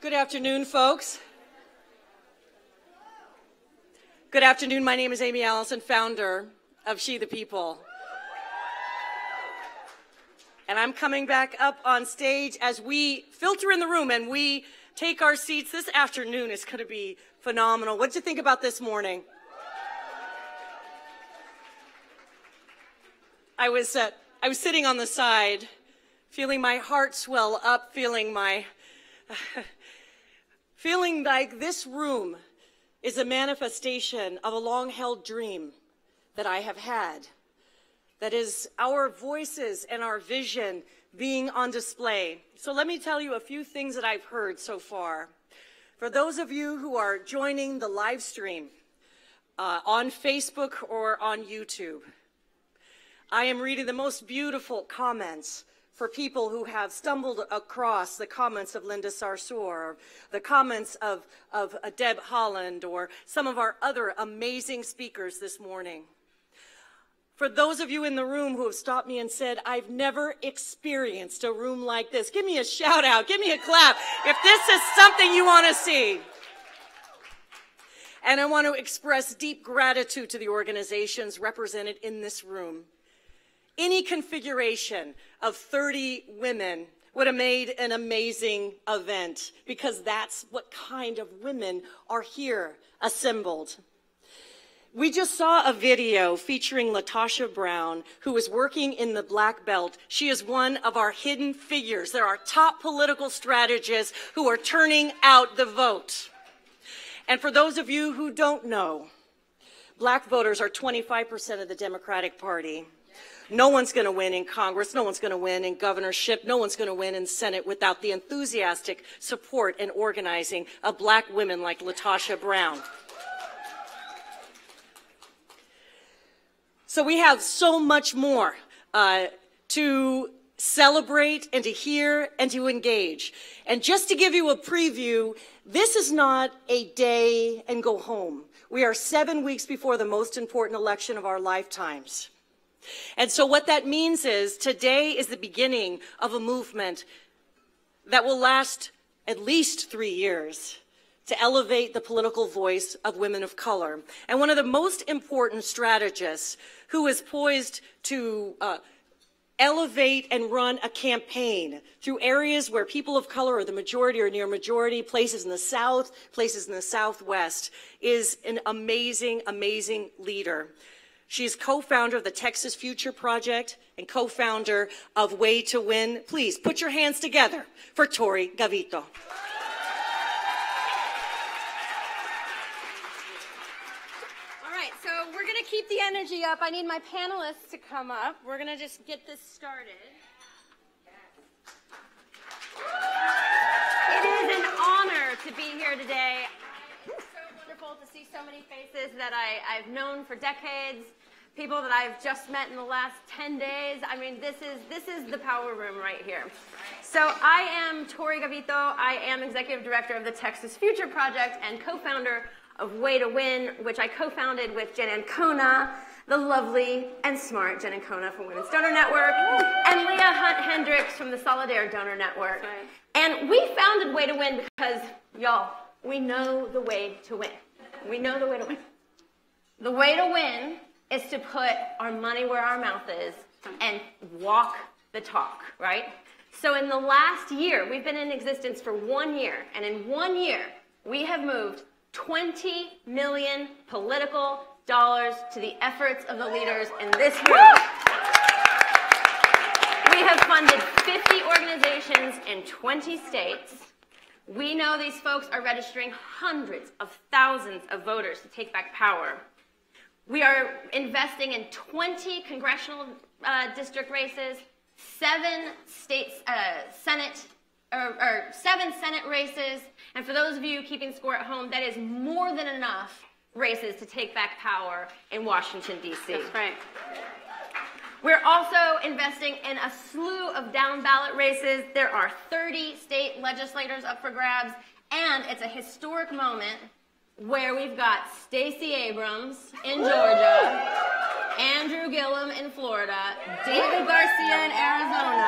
Good afternoon, folks. Good afternoon. My name is Amy Allison, founder of She the People. And I'm coming back up on stage as we filter in the room and we take our seats. This afternoon is going to be phenomenal. What did you think about this morning? I was sitting on the side, feeling my heart swell up, feeling like this room is a manifestation of a long-held dream that I have had. That is our voices and our vision being on display. So let me tell you a few things that I've heard so far. For those of you who are joining the live stream on Facebook or on YouTube, I am reading the most beautiful comments for people who have stumbled across the comments of Linda Sarsour, or the comments of Deb Holland, or some of our other amazing speakers this morning. For those of you in the room who have stopped me and said, I've never experienced a room like this, give me a shout out, give me a clap if this is something you want to see. And I want to express deep gratitude to the organizations represented in this room. Any configuration of 30 women would have made an amazing event, because that's what kind of women are here assembled. We just saw a video featuring LaTosha Brown, who is working in the Black Belt. She is one of our hidden figures. There are top political strategists who are turning out the vote. And for those of you who don't know, black voters are 25% of the Democratic Party. No one's going to win in Congress. No one's going to win in governorship. No one's going to win in Senate without the enthusiastic support and organizing of black women like LaTosha Brown. So we have so much more to celebrate and to hear and to engage. And just to give you a preview, this is not a day and go home. We are 7 weeks before the most important election of our lifetimes. And so what that means is today is the beginning of a movement that will last at least 3 years to elevate the political voice of women of color. And one of the most important strategists who is poised to elevate and run a campaign through areas where people of color are the majority or near majority, places in the South, places in the Southwest, is an amazing, amazing leader. She's co-founder of the Texas Future Project and co-founder of Way to Win. Please put your hands together for Tori Gavito. All right, so we're going to keep the energy up. I need my panelists to come up. We're going to just get this started. It is an honor to be here today. It's so wonderful to see so many faces that I've known for decades, people that I've just met in the last 10 days. I mean, this is the power room right here. So I am Tori Gavito. I am executive director of the Texas Future Project and co-founder of Way to Win, which I co-founded with Jen Ancona, the lovely and smart Jen Ancona from Women's Donor Network, and Leah Hunt Hendricks from the Solidaire Donor Network. Right. And we founded Way to Win because, y'all, we know the way to win. We know the way to win. The way to win is to put our money where our mouth is and walk the talk, right? So in the last year, we've been in existence for 1 year, and in 1 year, we have moved $20 million political dollars to the efforts of the leaders in this room. We have funded 50 organizations in 20 states. We know these folks are registering hundreds of thousands of voters to take back power. We are investing in 20 congressional district races, 7 Senate races, and for those of you keeping score at home, that is more than enough races to take back power in Washington, D.C. That's right. We're also investing in a slew of down-ballot races. There are 30 state legislators up for grabs, and it's a historic moment where we've got Stacey Abrams in Georgia, Andrew Gillum in Florida, David Garcia in Arizona,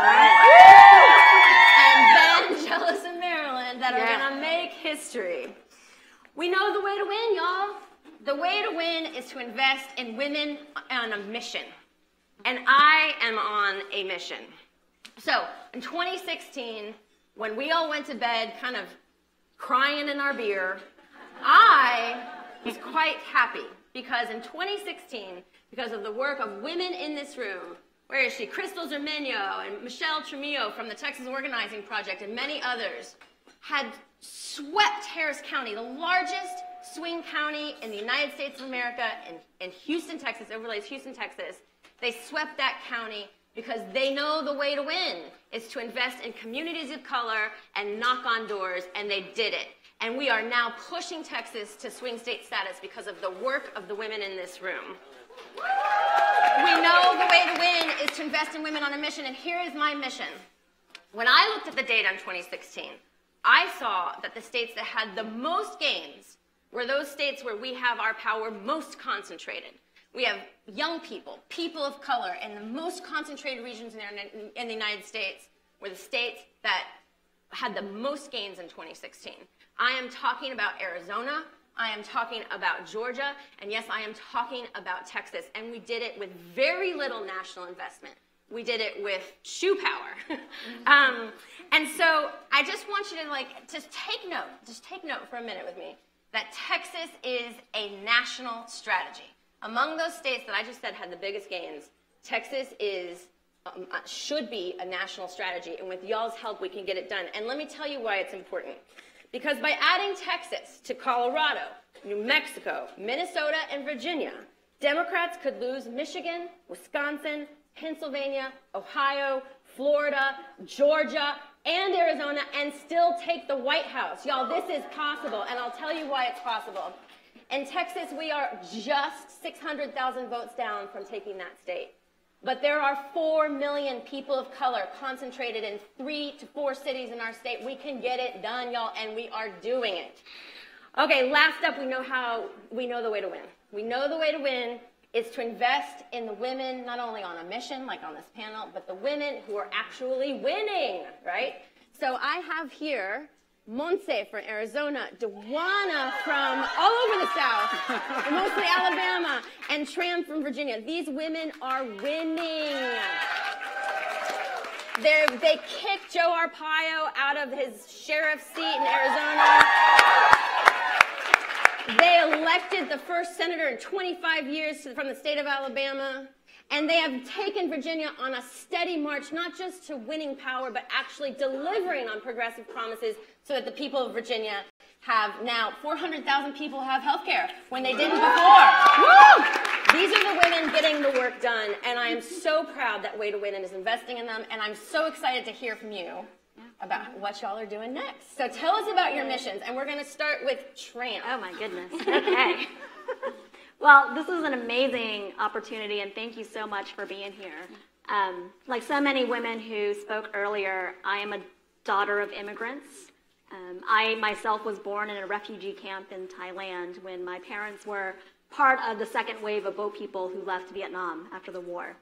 and Ben Jealous in Maryland. that are going to make history. We know the way to win, y'all. The way to win is to invest in women on a mission. And I am on a mission. So in 2016, when we all went to bed kind of crying in our beer, I was quite happy because in 2016, because of the work of women in this room, where is she? Crystal Zermenio and Michelle Tremillo from the Texas Organizing Project and many others had swept Harris County, the largest swing county in the United States of America, in Houston, Texas, overlays Houston, Texas. They swept that county because they know the way to win is to invest in communities of color and knock on doors, and they did it. And we are now pushing Texas to swing state status because of the work of the women in this room. We know the way to win is to invest in women on a mission, and here is my mission. When I looked at the data in 2016, I saw that the states that had the most gains were those states where we have our power most concentrated. We have young people, people of color, and the most concentrated regions in the United States were the states that had the most gains in 2016. I am talking about Arizona, I am talking about Georgia, and yes, I am talking about Texas. And we did it with very little national investment. We did it with shoe power. And so I just want you to just take note for a minute with me, that Texas is a national strategy. Among those states that I just said had the biggest gains, Texas should be a national strategy, and with y'all's help, we can get it done. And let me tell you why it's important. Because by adding Texas to Colorado, New Mexico, Minnesota, and Virginia, Democrats could lose Michigan, Wisconsin, Pennsylvania, Ohio, Florida, Georgia, and Arizona, and still take the White House. Y'all, this is possible, and I'll tell you why it's possible. In Texas, we are just 600,000 votes down from taking that state. But there are 4 million people of color concentrated in 3 to 4 cities in our state. We can get it done, y'all, and we are doing it. Okay, last up, we know the way to win. We know the way to win is to invest in the women, not only on a mission, like on this panel, but the women who are actually winning, right? So I have here Montse from Arizona, Dewana from all over the South, mostly Alabama, and Tram from Virginia. These women are winning. They kicked Joe Arpaio out of his sheriff's seat in Arizona. They elected the first senator in 25 years from the state of Alabama. And they have taken Virginia on a steady march, not just to winning power, but actually delivering on progressive promises so that the people of Virginia have now 400,000 people have health care when they didn't before. Woo! These are the women getting the work done, and I am so proud that Way to Win is investing in them, and I'm so excited to hear from you about what y'all are doing next. So tell us about your missions, and we're going to start with Tram. Oh, my goodness. Okay. Well, this is an amazing opportunity, and thank you so much for being here. Like so many women who spoke earlier, I am a daughter of immigrants. I myself was born in a refugee camp in Thailand when my parents were part of the second wave of boat people who left Vietnam after the war.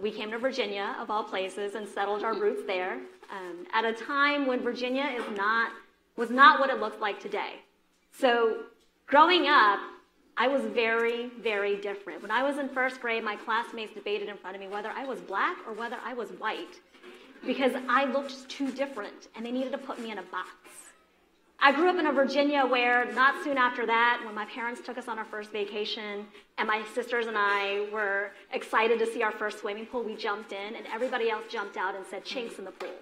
We came to Virginia, of all places, and settled our roots there at a time when Virginia was not what it looks like today. So growing up, I was very, very different. When I was in first grade, my classmates debated in front of me whether I was black or whether I was white because I looked too different, and they needed to put me in a box. I grew up in a Virginia where not soon after that, when my parents took us on our first vacation and my sisters and I were excited to see our first swimming pool, we jumped in, and everybody else jumped out and said, "Chinks in the pool."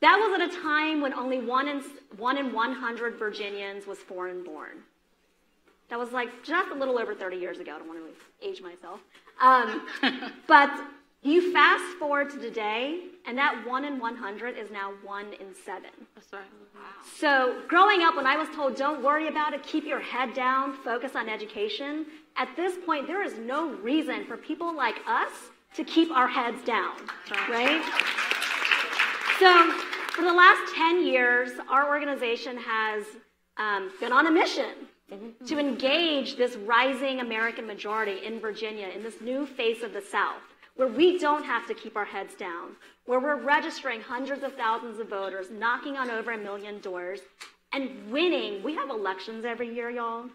That was at a time when only 1 in 100 Virginians was foreign born. That was like just a little over 30 years ago. I don't want to age myself. But you fast forward to today, and that 1 in 100 is now 1 in 7. That's right. Wow. So growing up, when I was told, don't worry about it, keep your head down, focus on education, at this point, there is no reason for people like us to keep our heads down, right? So for the last 10 years, our organization has been on a mission to engage this rising American majority in Virginia in this new face of the South, where we don't have to keep our heads down, where we're registering hundreds of thousands of voters, knocking on over 1 million doors, and winning. We have elections every year, y'all.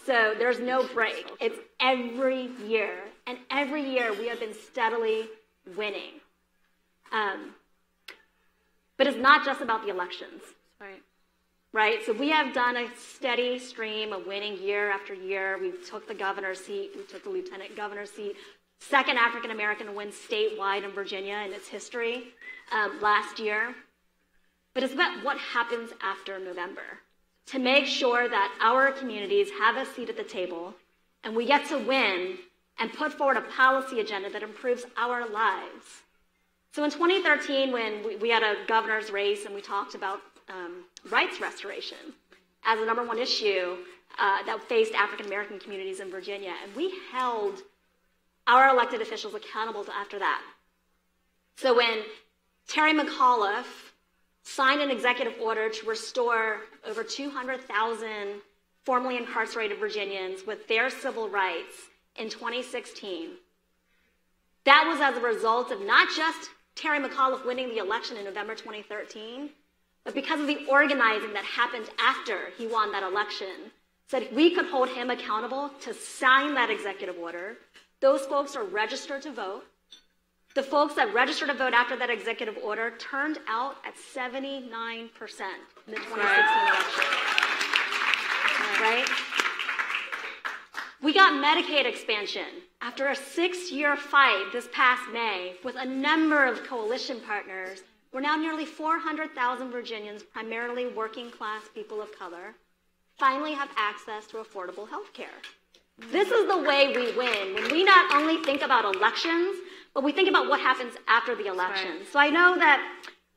So there's no break. It's every year. And every year we have been steadily winning. But it's not just about the elections. Right? So we have done a steady stream of winning year after year. We took the governor's seat. We took the lieutenant governor's seat. Second African American to win statewide in Virginia in its history last year. But it's about what happens after November, to make sure that our communities have a seat at the table and we get to win and put forward a policy agenda that improves our lives. So in 2013, when we had a governor's race and we talked about rights restoration as the #1 issue that faced African American communities in Virginia, and we held our elected officials accountable after that. So when Terry McAuliffe signed an executive order to restore over 200,000 formerly incarcerated Virginians with their civil rights in 2016, that was as a result of not just Terry McAuliffe winning the election in November 2013, but because of the organizing that happened after he won that election, so that we could hold him accountable to sign that executive order. Those folks are registered to vote. The folks that registered to vote after that executive order turned out at 79% in the 2016 election. Right? We got Medicaid expansion after a 6-year fight this past May with a number of coalition partners. We're now nearly 400,000 Virginians, primarily working class people of color, finally have access to affordable health care. This is the way we win, when we not only think about elections, but we think about what happens after the election. Right. So I know that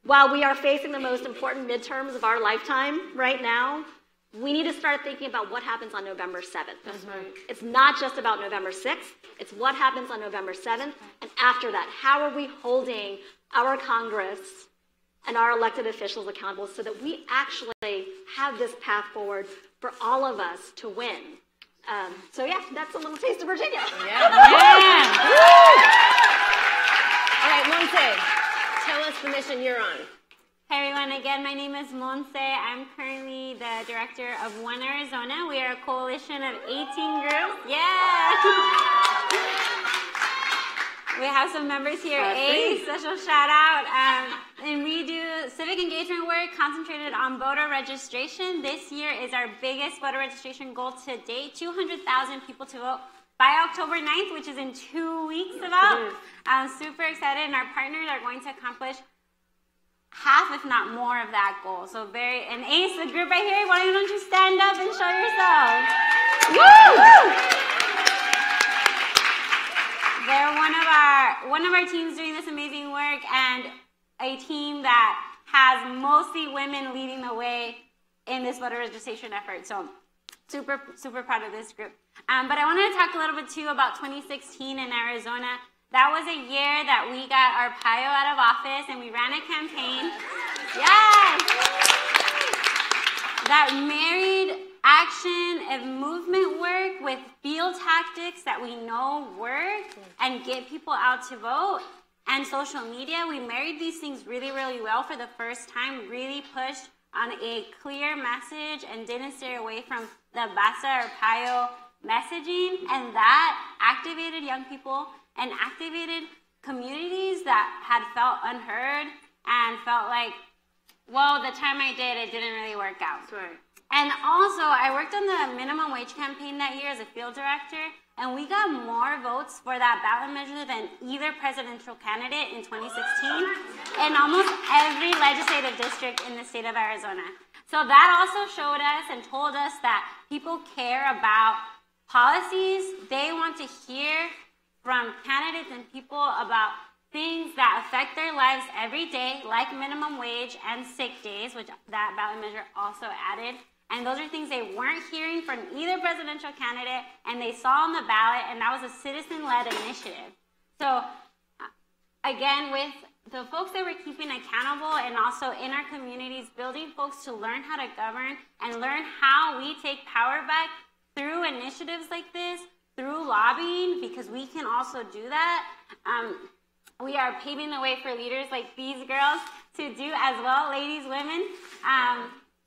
while we are facing the most important midterms of our lifetime right now, we need to start thinking about what happens on November 7th. That's right. It's not just about November 6th, it's what happens on November 7th, and after that, how are we holding our Congress and our elected officials accountable so that we actually have this path forward for all of us to win. So yeah, that's a little taste of Virginia. Yeah. All right, Monse, tell us the mission you're on. Hey everyone, again, my name is Monse. I'm currently the director of One Arizona. We are a coalition of 18 groups. Yeah! We have some members here. Special shout out. And we do civic engagement work concentrated on voter registration. This year is our biggest voter registration goal to date. 200,000 people to vote by October 9th, which is in 2 weeks about. I'm super excited, and our partners are going to accomplish half, if not more, of that goal. So and Ace, the group right here, why don't you stand up and show yourselves? Woo! They're one of our teams doing this amazing work, and a team that has mostly women leading the way in this voter registration effort. So super, super proud of this group. But I wanted to talk a little bit too about 2016 in Arizona. That was a year that we got our PIO out of office and we ran a campaign. Yes! That married action and movement work with field tactics that we know work and get people out to vote, and social media. We married these things really, really well for the first time, really pushed on a clear message and didn't stay away from the BASA or PIO messaging, and that activated young people and activated communities that had felt unheard and felt like, well, the time I did, it didn't really work out. That's right. And also, I worked on the minimum wage campaign that year as a field director, and we got more votes for that ballot measure than either presidential candidate in 2016 in almost every legislative district in the state of Arizona. So that also showed us and told us that people care about policies. They want to hear from candidates and people about things that affect their lives every day, like minimum wage and sick days, which that ballot measure also added. And those are things they weren't hearing from either presidential candidate, and they saw on the ballot, and that was a citizen-led initiative. So, again, with the folks that we're keeping accountable and also in our communities, building folks to learn how to govern and learn how we take power back through initiatives like this, through lobbying, because we can also do that. we are paving the way for leaders like these girls to do as well, ladies, women.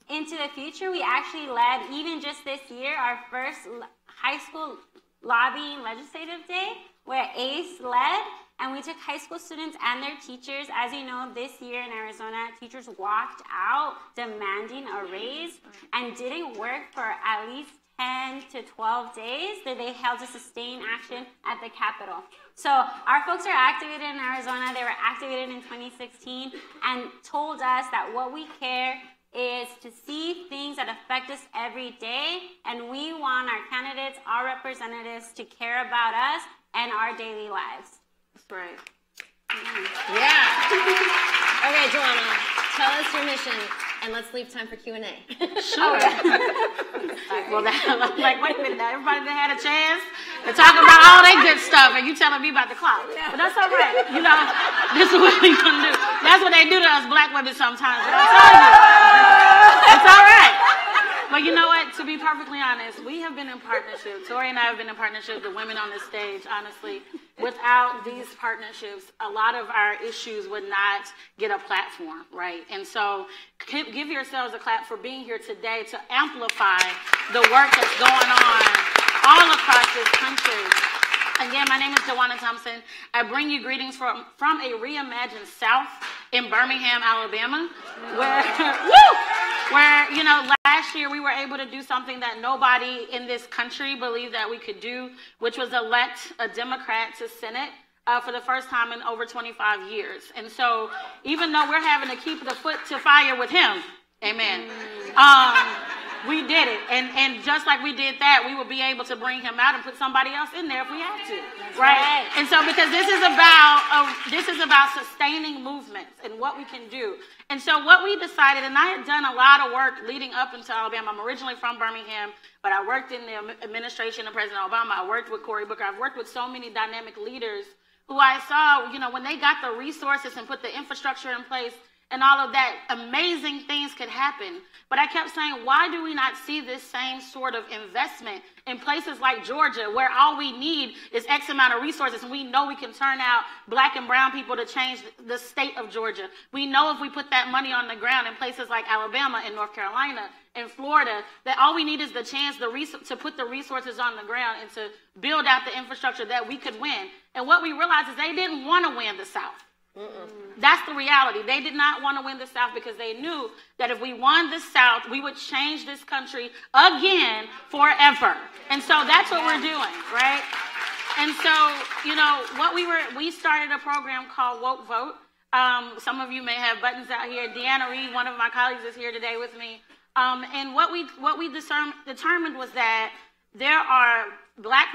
Into the future, we actually led, even just this year, our first high school lobbying legislative day, where ACE led, and we took high school students and their teachers. As you know, this year in Arizona, teachers walked out demanding a raise and didn't work for at least 10 to 12 days that they held a sustained action at the Capitol. So our folks are activated in Arizona. They were activated in 2016 and told us that what we care is to see things that affect us every day, and we want our candidates, our representatives, to care about us and our daily lives. That's right. Yeah. Okay, Joanna, tell us your mission, and let's leave time for Q&A. Sure. Well, like, wait a minute now. Everybody that had a chance to talk about all that good stuff, and you telling me about the clock. Yeah. But that's all right. You know, this is what we gonna do. That's what they do to us black women sometimes. But I'm telling you, it's all right. But you know what? To be perfectly honest, we have been in partnership. Tori and I have been in partnership with women on the stage, honestly. Without these partnerships, a lot of our issues would not get a platform, right? And so give yourselves a clap for being here today to amplify the work that's going on all across this country. Again, my name is Joanna Thompson. I bring you greetings from a reimagined South in Birmingham, Alabama, where, you know, last year we were able to do something that nobody in this country believed that we could do, which was elect a Democrat to Senate for the first time in over 25 years. And so even though we're having to keep the foot to fire with him, amen, we did it. And just like we did that, we will be able to bring him out and put somebody else in there if we have to. Right? And so because this is about sustaining movements and what we can do. And so what we decided, and I had done a lot of work leading up into Alabama. I'm originally from Birmingham, but I worked in the administration of President Obama. I worked with Cory Booker. I've worked with so many dynamic leaders who I saw, you know, when they got the resources and put the infrastructure in place, and all of that, amazing things could happen. But I kept saying, why do we not see this same sort of investment in places like Georgia, where all we need is X amount of resources, and we know we can turn out black and brown people to change the state of Georgia. We know if we put that money on the ground in places like Alabama and North Carolina and Florida, that all we need is the chance to put the resources on the ground and to build out the infrastructure that we could win. And what we realized is they didn't want to win the South. That's the reality. They did not want to win the South because they knew that if we won the South, we would change this country again forever. And so that's what we're doing, right? And so, you know, we started a program called Woke Vote. Some of you may have buttons out here. Deanna Reed, one of my colleagues, is here today with me. And what we determined was that there are black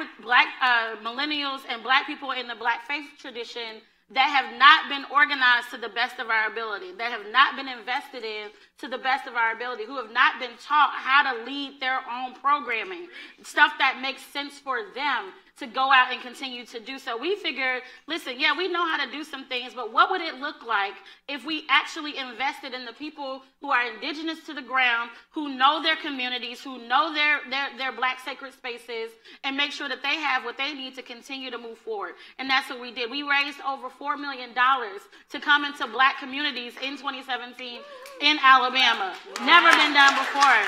millennials and black people in the black faith tradition that have not been organized to the best of our ability, that have not been invested in to the best of our ability, who have not been taught how to lead their own programming, stuff that makes sense for them to go out and continue to do so. We figured, listen, yeah, we know how to do some things, but what would it look like if we actually invested in the people who are indigenous to the ground, who know their communities, who know their black sacred spaces, and make sure that they have what they need to continue to move forward. And that's what we did. We raised over $4 million to come into black communities in 2017 in Alabama. Never been done before.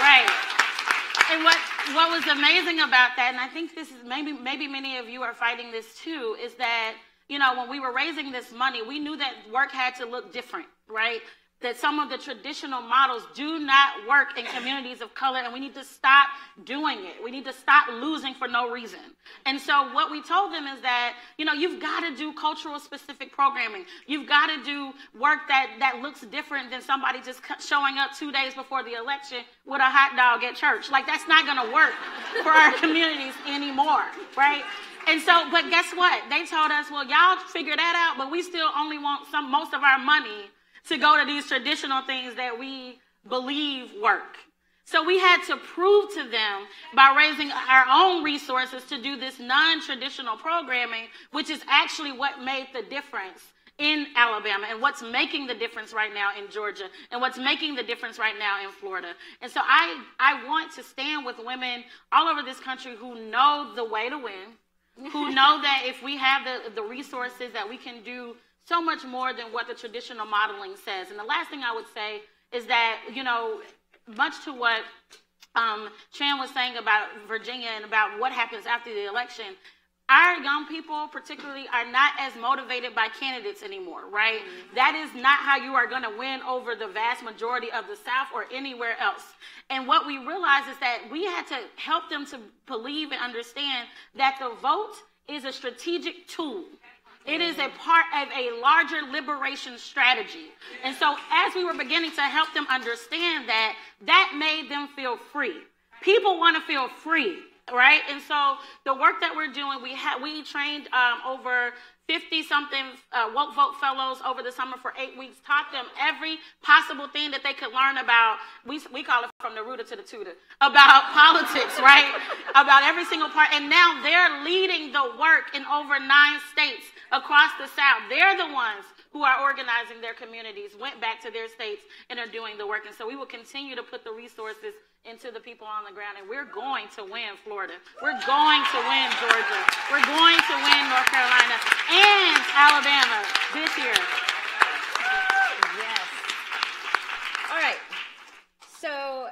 Right. And what was amazing about that, and I think this is maybe many of you are fighting this too, is that, you know, when we were raising this money, we knew that work had to look different, right? That some of the traditional models do not work in communities of color, and we need to stop doing it. We need to stop losing for no reason. And so what we told them is that, you know, you've got to do cultural specific programming. You've got to do work that looks different than somebody just showing up 2 days before the election with a hot dog at church. Like, that's not going to work for our communities anymore, right? And so, but guess what? They told us, well, y'all figure that out, but we still only want most of our money to go to these traditional things that we believe work. So we had to prove to them by raising our own resources to do this non-traditional programming, which is actually what made the difference in Alabama and what's making the difference right now in Georgia and what's making the difference right now in Florida. And so I want to stand with women all over this country who know the way to win, who know that if we have the resources that we can do so much more than what the traditional modeling says. And the last thing I would say is that, you know, much to what Tran was saying about Virginia and about what happens after the election, our young people particularly are not as motivated by candidates anymore, right? Mm-hmm. That is not how you are going to win over the vast majority of the South or anywhere else. And what we realize is that we had to help them to believe and understand that the vote is a strategic tool. It is a part of a larger liberation strategy. And so as we were beginning to help them understand that, that made them feel free. People want to feel free. Right, and so the work that we're doing, we trained over 50-something Woke Vote fellows over the summer for 8 weeks, taught them every possible thing that they could learn about, we call it from the rooter to the tutor, about politics, right, about every single part, and now they're leading the work in over 9 states across the South. They're the ones who are organizing their communities, went back to their states, and are doing the work, and so we will continue to put the resources into the people on the ground, and we're going to win Florida. We're going to win Georgia. We're going to win North Carolina and Alabama this year. Yes. All right. So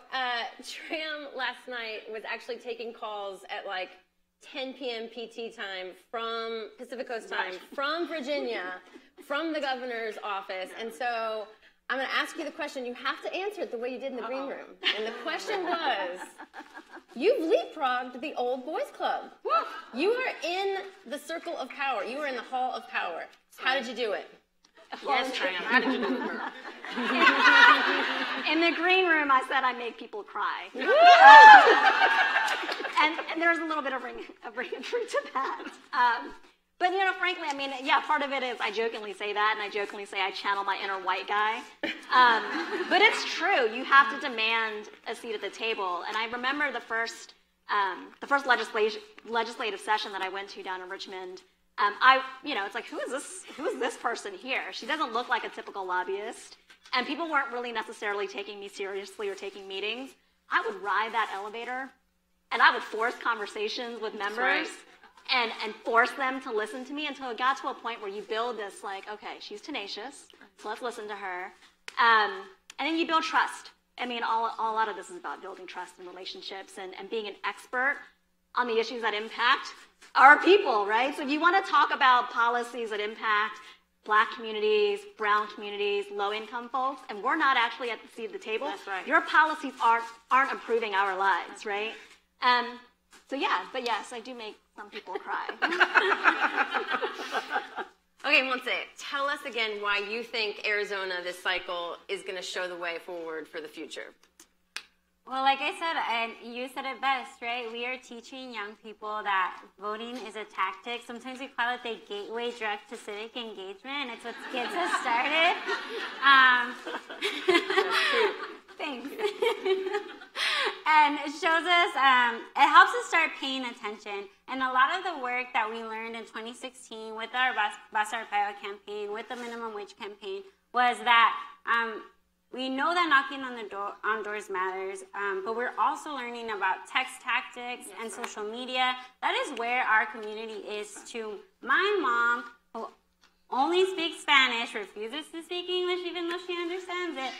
Tram last night was actually taking calls at like 10 p.m. PT time from Pacific Coast time, from Virginia, from the governor's office, and so I'm going to ask you the question. You have to answer it the way you did in the green room. And the question was, you've leapfrogged the old boys club. You are in the circle of power. You are in the hall of power. How did you do it? Yes, Tram. How did you do it? In the green room, I said I make people cry. And there's a little bit of ring truth to that. But, you know, frankly, I mean, yeah, part of it is I jokingly say that, and I jokingly say I channel my inner white guy. But it's true. You have to demand a seat at the table. And I remember the first legislative session that I went to down in Richmond. It's like, who is this person here? She doesn't look like a typical lobbyist. And people weren't really necessarily taking me seriously or taking meetings. I would ride that elevator, and I would force conversations with members. And force them to listen to me until it got to a point where you build this, like, okay, she's tenacious, so let's listen to her. And then you build trust. I mean, a lot of this is about building trust in relationships and being an expert on the issues that impact our people, right? So if you want to talk about policies that impact Black communities, brown communities, low-income folks, and we're not actually at the seat of the table, that's right. Your policies aren't improving our lives, right? So yeah, but yes, I do make some people cry. Okay, Monse, tell us again why you think Arizona this cycle is going to show the way forward for the future. Well, like I said, and you said it best, right? We are teaching young people that voting is a tactic. Sometimes we call it the gateway drug to civic engagement. It's what gets us started. Thanks. And it shows us, it helps us start paying attention. And a lot of the work that we learned in 2016 with our Basta Arpaio campaign, with the minimum wage campaign, was that we know that knocking on doors matters, but we're also learning about text tactics and social media. That is where our community is too. My mom, who only speaks Spanish, refuses to speak English even though she understands it,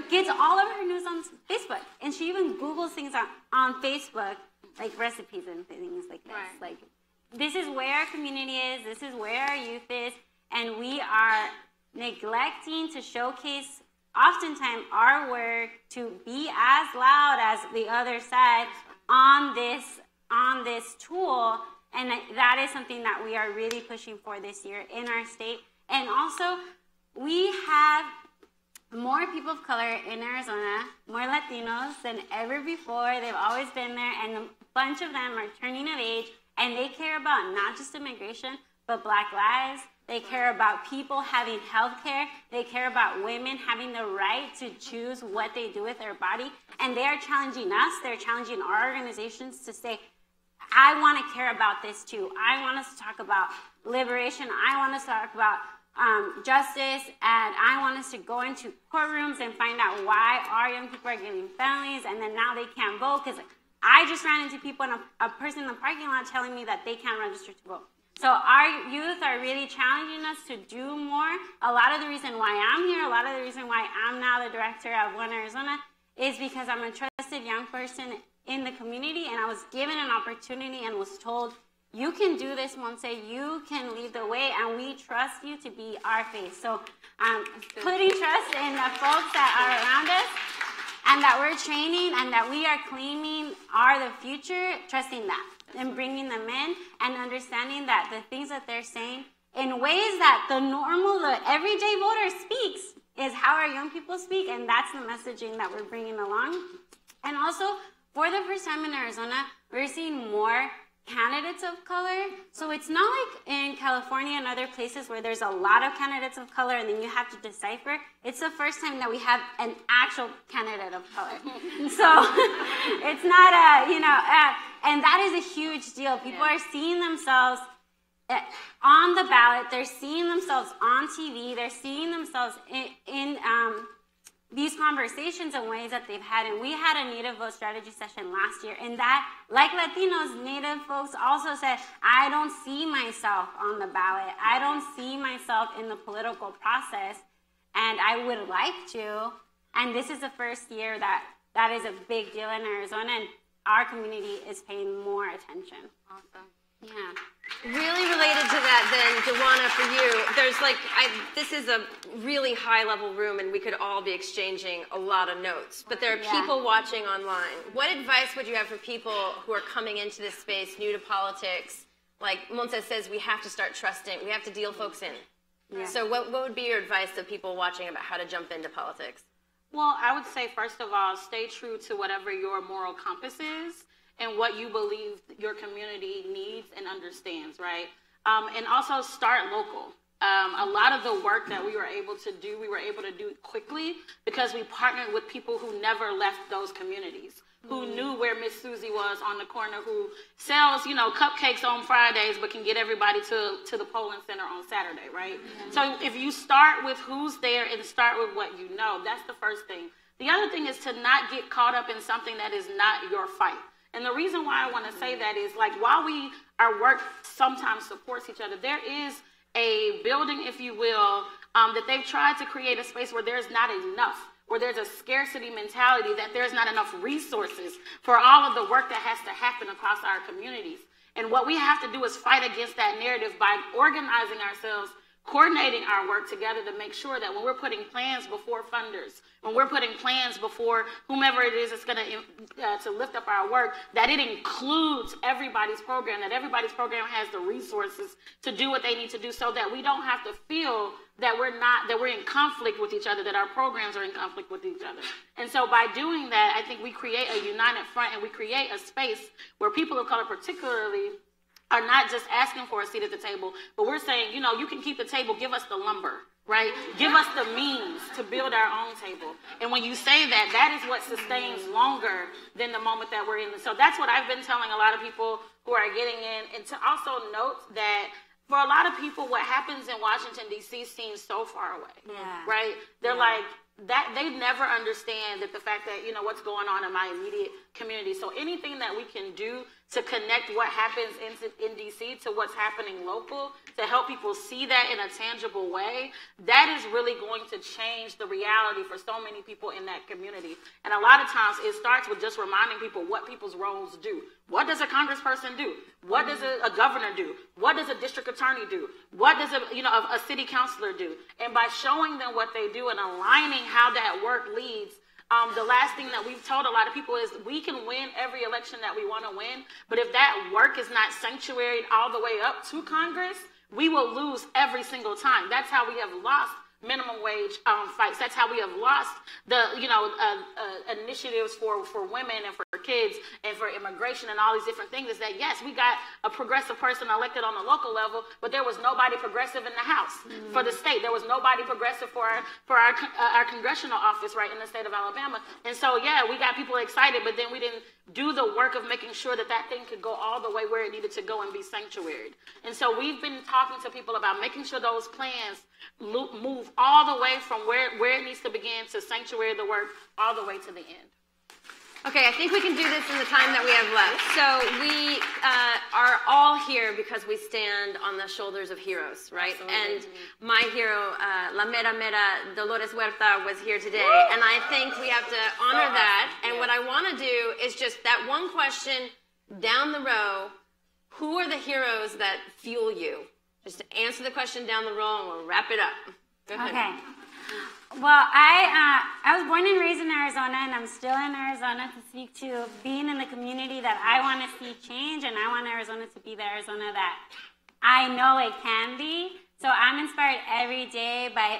gets all of her news on Facebook. And she even Googles things on Facebook, like recipes and things like this. Right. Like, this is where our community is, this is where our youth is, and we are neglecting to showcase oftentimes our work to be as loud as the other side on this tool. And that is something that we are really pushing for this year in our state. And also, we have more people of color in Arizona, more Latinos than ever before. They've always been there, and a bunch of them are turning of age, and they care about not just immigration, but Black lives. They care about people having health care. They care about women having the right to choose what they do with their body. And they are challenging us. They're challenging our organizations to say, I want to care about this too. I want us to talk about liberation. I want us to talk about justice. And I want us to go into courtrooms and find out why our young people are getting felonies and then now they can't vote because I just ran into people in a person in the parking lot telling me that they can't register to vote. So our youth are really challenging us to do more. A lot of the reason why I'm here, a lot of the reason why I'm now the director of One Arizona is because I'm a trusted young person in the community, and I was given an opportunity and was told, you can do this, Monse, you can lead the way, and we trust you to be our face. So putting trust in the folks that are around us, and that we're training and that we are claiming are the future, trusting that and bringing them in and understanding that the things that they're saying in ways that the everyday voter speaks is how our young people speak, and that's the messaging that we're bringing along. And also, for the first time in Arizona, we're seeing more candidates of color. So it's not like in California and other places where there's a lot of candidates of color and then you have to decipher. It's the first time that we have an actual candidate of color. So it's not and that is a huge deal. People are seeing themselves on the ballot. They're seeing themselves on TV. They're seeing themselves in these conversations in ways that they've had. And we had a Native Vote Strategy session last year, and that, like Latinos, Native folks also said, I don't see myself on the ballot. I don't see myself in the political process, and I would like to. And this is the first year that is a big deal in Arizona, and our community is paying more attention. Awesome. Yeah. Really related to that then, Dewana, for you, there's this is a really high level room and we could all be exchanging a lot of notes, but there are people watching online. What advice would you have for people who are coming into this space, new to politics? Like Monse says, we have to start trusting, we have to deal folks in. Yeah. So what would be your advice to people watching about how to jump into politics? Well, I would say, first of all, stay true to whatever your moral compass is and what you believe your community needs and understands, right? And also start local. A lot of the work that we were able to do quickly because we partnered with people who never left those communities, who knew where Miss Susie was on the corner, who sells, cupcakes on Fridays, but can get everybody to the polling center on Saturday, right? So if you start with who's there and start with what you know, that's the first thing. The other thing is to not get caught up in something that is not your fight. And the reason why I want to say that is, while our work sometimes supports each other, there is a building, if you will, that they've tried to create a space where there's not enough, where there's a scarcity mentality, that there's not enough resources for all of the work that has to happen across our communities. And what we have to do is fight against that narrative by organizing ourselves, coordinating our work together to make sure that when we're putting plans before funders, when we're putting plans before whomever it is that's going to lift up our work, that it includes everybody's program, that everybody's program has the resources to do what they need to do, so that we don't have to feel that we're in conflict with each other, that our programs are in conflict with each other. And so by doing that, I think we create a united front, and we create a space where people of color particularly are not just asking for a seat at the table, but we're saying, you can keep the table, give us the lumber, right? Give us the means to build our own table. And when you say that, that is what sustains longer than the moment that we're in. So that's what I've been telling a lot of people who are getting in. And to also note that for a lot of people, what happens in Washington, D.C. seems so far away, right? They're like, that they never understand that the fact that, what's going on in my immediate community. So anything that we can do to connect what happens in D.C. to what's happening local, to help people see that in a tangible way, that is really going to change the reality for so many people in that community. And a lot of times it starts with just reminding people what people's roles do. What does a congressperson do? What does a governor do? What does a district attorney do? What does a city councilor do? And by showing them what they do and aligning how that work leads, the last thing that we've told a lot of people is we can win every election that we want to win, but if that work is not sanctuaried all the way up to Congress, we will lose every single time. That's how we have lost minimum wage fights. That's how we have lost the initiatives for women and for kids and for immigration and all these different things. Is that yes, we got a progressive person elected on the local level, but there was nobody progressive in the House for the state. There was nobody progressive for our congressional office right in the state of Alabama. And so we got people excited, but then we didn't do the work of making sure that that thing could go all the way where it needed to go and be sanctuaried. And so we've been talking to people about making sure those plans move all the way from where it needs to begin to sanctuary the work all the way to the end. Okay, I think we can do this in the time that we have left. So we are all here because we stand on the shoulders of heroes, right? Absolutely. And my hero, La Mera Mera Dolores Huerta, was here today. Woo! And I think we have to honor that. And what I want to do is just that one question down the row, who are the heroes that fuel you? Just to answer the question down the row and we'll wrap it up. Go ahead. Okay. Well, I was born and raised in Arizona, and I'm still in Arizona to speak to being in the community that I want to see change, and I want Arizona to be the Arizona that I know it can be. So I'm inspired every day by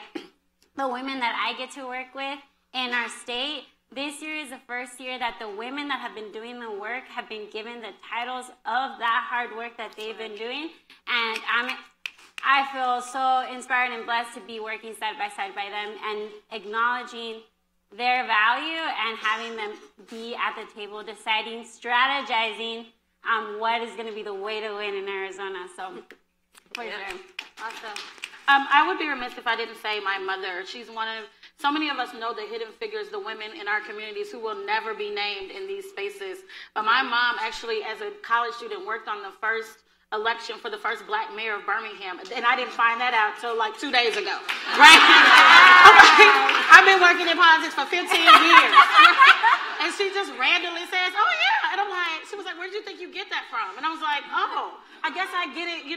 the women that I get to work with in our state. This year is the first year that the women that have been doing the work have been given the titles of that hard work that they've been doing, and I feel so inspired and blessed to be working side by them and acknowledging their value and having them be at the table deciding, strategizing what is going to be the way to win in Arizona. So, for sure. Awesome. I would be remiss if I didn't say my mother. She's one of, so many of us know the hidden figures, the women in our communities who will never be named in these spaces. But my mom actually, as a college student, worked on the first election for the first black mayor of Birmingham, and I didn't find that out till like 2 days ago, right? I've been working in politics for 15 years, and she just randomly says, "Oh yeah," and I'm like, she was like, "Where did you think you get that from?" And I was like, "Oh, I guess I get it,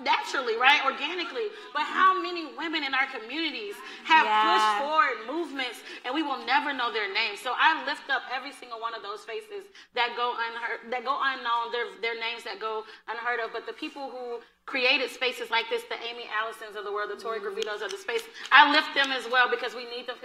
naturally, right, organically." But how many women in our communities have pushed forward movements, and we will never know their names? So I lift up every single one of those faces that go unheard, that go unknown, their names that go unheard of. But the people who created spaces like this, the Amy Allisons of the world, the Tori Gravitos of the space, I lift them as well because we need them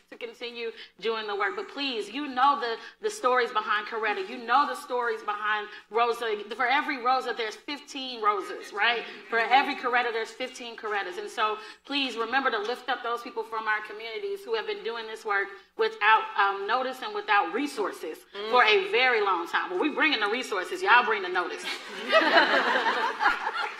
to continue doing the work. But please, the stories behind Coretta. You know the stories behind Rosa. For every Rosa, there's 15 Rosas, right? For every Coretta, there's 15 Corettas. And so please remember to lift up those people from our communities who have been doing this work without notice and without resources for a very long time. Well, we bring in the resources. Y'all bring the notice.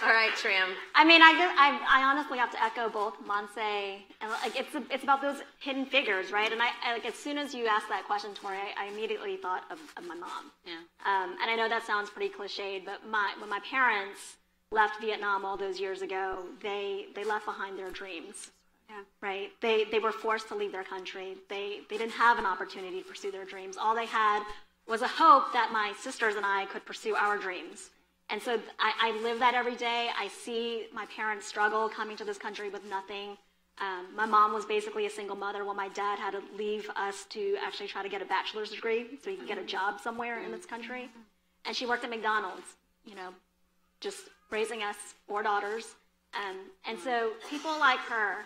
All right, Tram. I mean, I honestly have to echo both Monse and it's about those hidden figures, right? And I as soon as you asked that question, Tori, I immediately thought of my mom. Yeah. And I know that sounds pretty cliched, but when my parents left Vietnam all those years ago, they left behind their dreams. Yeah. Right? They were forced to leave their country. They didn't have an opportunity to pursue their dreams. All they had was a hope that my sisters and I could pursue our dreams. And so I live that every day. I see my parents struggle coming to this country with nothing. My mom was basically a single mother while my dad had to leave us to actually try to get a bachelor's degree so he could get a job somewhere in this country. And she worked at McDonald's, just raising us 4 daughters. And so people like her,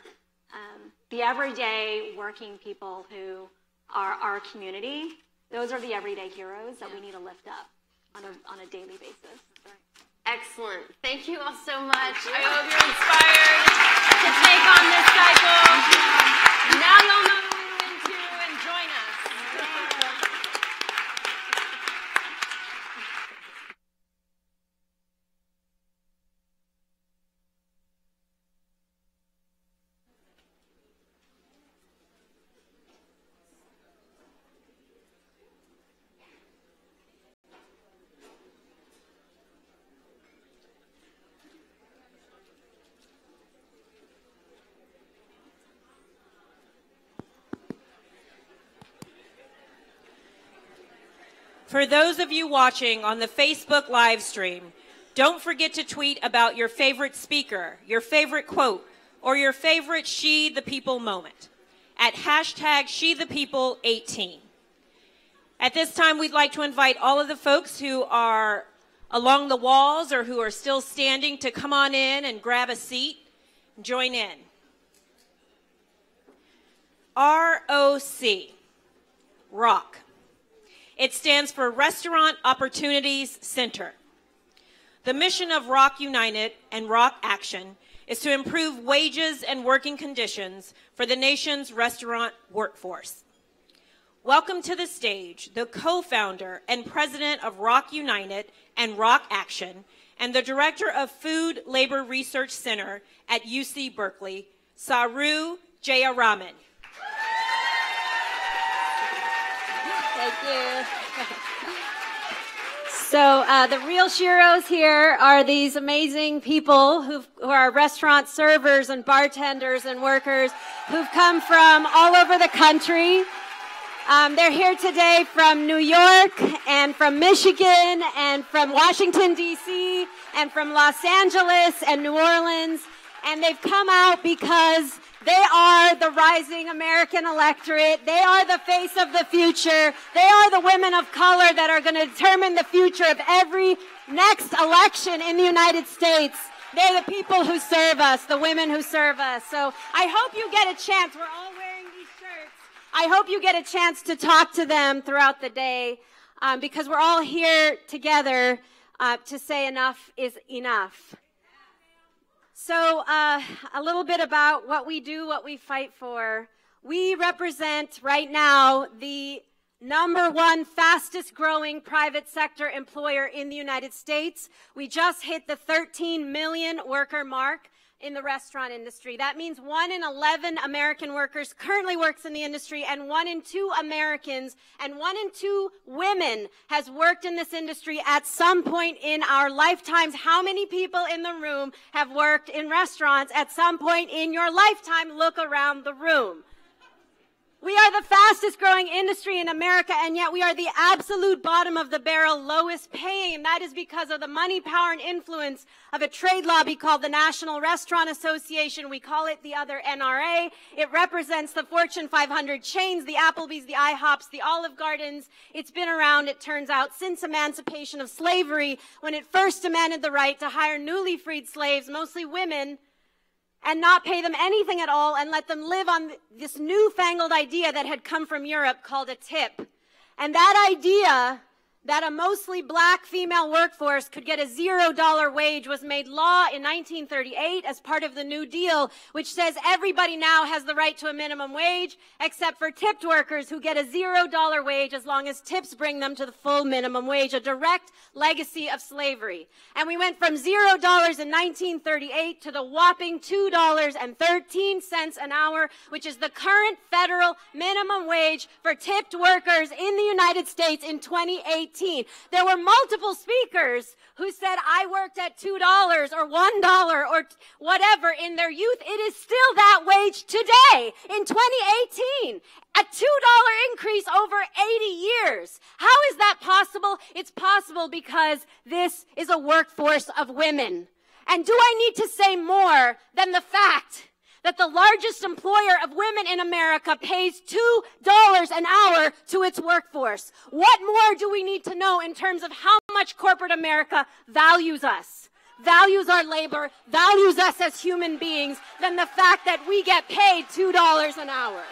the everyday working people who are our community, those are the everyday heroes that we need to lift up on a daily basis. Excellent. Thank you all so much. I hope you're inspired to take on this cycle. Now you'll know when to and join us. For those of you watching on the Facebook live stream, don't forget to tweet about your favorite speaker, your favorite quote, or your favorite She the People moment at #SheThePeople18. At this time, we'd like to invite all of the folks who are along the walls or who are still standing to come on in and grab a seat and join in. ROC, ROC. It stands for Restaurant Opportunities Center. The mission of ROC United and ROC Action is to improve wages and working conditions for the nation's restaurant workforce. Welcome to the stage the co-founder and president of ROC United and ROC Action and the director of Food Labor Research Center at UC Berkeley, Saru Jayaraman. Thank you. So the real sheroes here are these amazing people who are restaurant servers and bartenders and workers who've come from all over the country. They're here today from New York and from Michigan and from Washington, D.C. and from Los Angeles and New Orleans. And they've come out because they are the rising American electorate. They are the face of the future. They are the women of color that are going to determine the future of every next election in the United States. They're the people who serve us, the women who serve us. So I hope you get a chance. We're all wearing these shirts. I hope you get a chance to talk to them throughout the day because we're all here together to say enough is enough. So a little bit about what we do, what we fight for. We represent right now the #1 fastest growing private sector employer in the United States. We just hit the 13 million worker mark in the restaurant industry. That means 1 in 11 American workers currently works in the industry, and 1 in 2 Americans and 1 in 2 women has worked in this industry at some point in our lifetimes. How many people in the room have worked in restaurants at some point in your lifetime? Look around the room. We are the fastest growing industry in America, and yet we are the absolute bottom of the barrel, lowest paying. That is because of the money, power, and influence of a trade lobby called the National Restaurant Association. We call it the other NRA. It represents the Fortune 500 chains, the Applebee's, the IHOPs, the Olive Gardens. It's been around, it turns out, since emancipation of slavery, when it first demanded the right to hire newly freed slaves, mostly women, and not pay them anything at all and let them live on this newfangled idea that had come from Europe called a tip. And that idea that a mostly black female workforce could get a $0 wage was made law in 1938 as part of the New Deal, which says everybody now has the right to a minimum wage except for tipped workers who get a $0 wage as long as tips bring them to the full minimum wage, a direct legacy of slavery. And we went from $0 in 1938 to the whopping $2.13 an hour, which is the current federal minimum wage for tipped workers in the United States in 2018. There were multiple speakers who said, I worked at $2 or $1 or whatever in their youth. It is still that wage today in 2018. A $2 increase over 80 years. How is that possible? It's possible because this is a workforce of women. And do I need to say more than the fact that the largest employer of women in America pays $2 an hour to its workforce? What more do we need to know in terms of how much corporate America values us, values our labor, values us as human beings, than the fact that we get paid $2 an hour?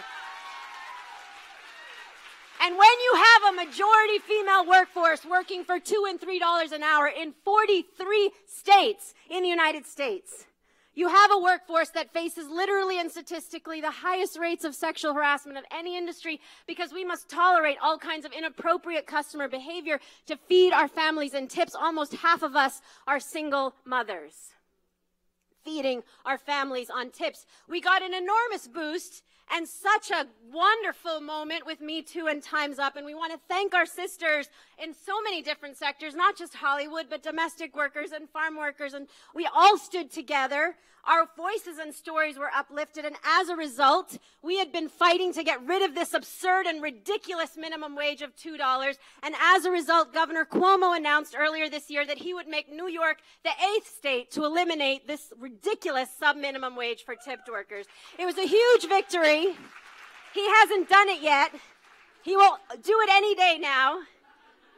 And when you have a majority female workforce working for $2 and $3 an hour in 43 states in the United States, you have a workforce that faces literally and statistically the highest rates of sexual harassment of any industry because we must tolerate all kinds of inappropriate customer behavior to feed our families and tips. Almost half of us are single mothers feeding our families on tips. We got an enormous boost and such a wonderful moment with Me Too and Time's Up. And we want to thank our sisters in so many different sectors, not just Hollywood, but domestic workers and farm workers. And we all stood together. Our voices and stories were uplifted. And as a result, we had been fighting to get rid of this absurd and ridiculous minimum wage of $2. And as a result, Governor Cuomo announced earlier this year that he would make New York the 8th state to eliminate this ridiculous sub-minimum wage for tipped workers. It was a huge victory. He hasn't done it yet. He will do it any day now.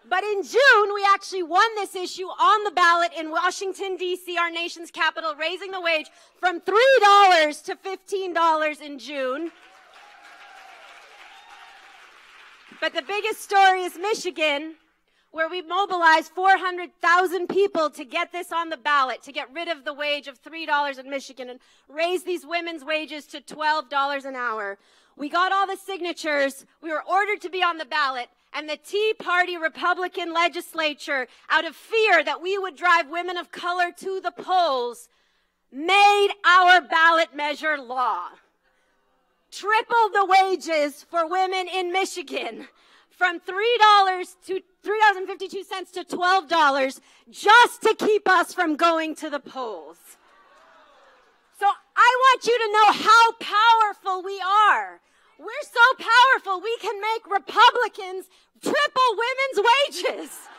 But in June, we actually won this issue on the ballot in Washington, D.C., our nation's capital, raising the wage from $3 to $15 in June. But the biggest story is Michigan, where we mobilized 400,000 people to get this on the ballot, to get rid of the wage of $3 in Michigan and raise these women's wages to $12 an hour. We got all the signatures. We were ordered to be on the ballot. And the Tea Party Republican legislature, out of fear that we would drive women of color to the polls, made our ballot measure law. Tripled the wages for women in Michigan from $3 to $3.52 to $12 just to keep us from going to the polls. So I want you to know how powerful we are. We're so powerful, we can make Republicans triple women's wages.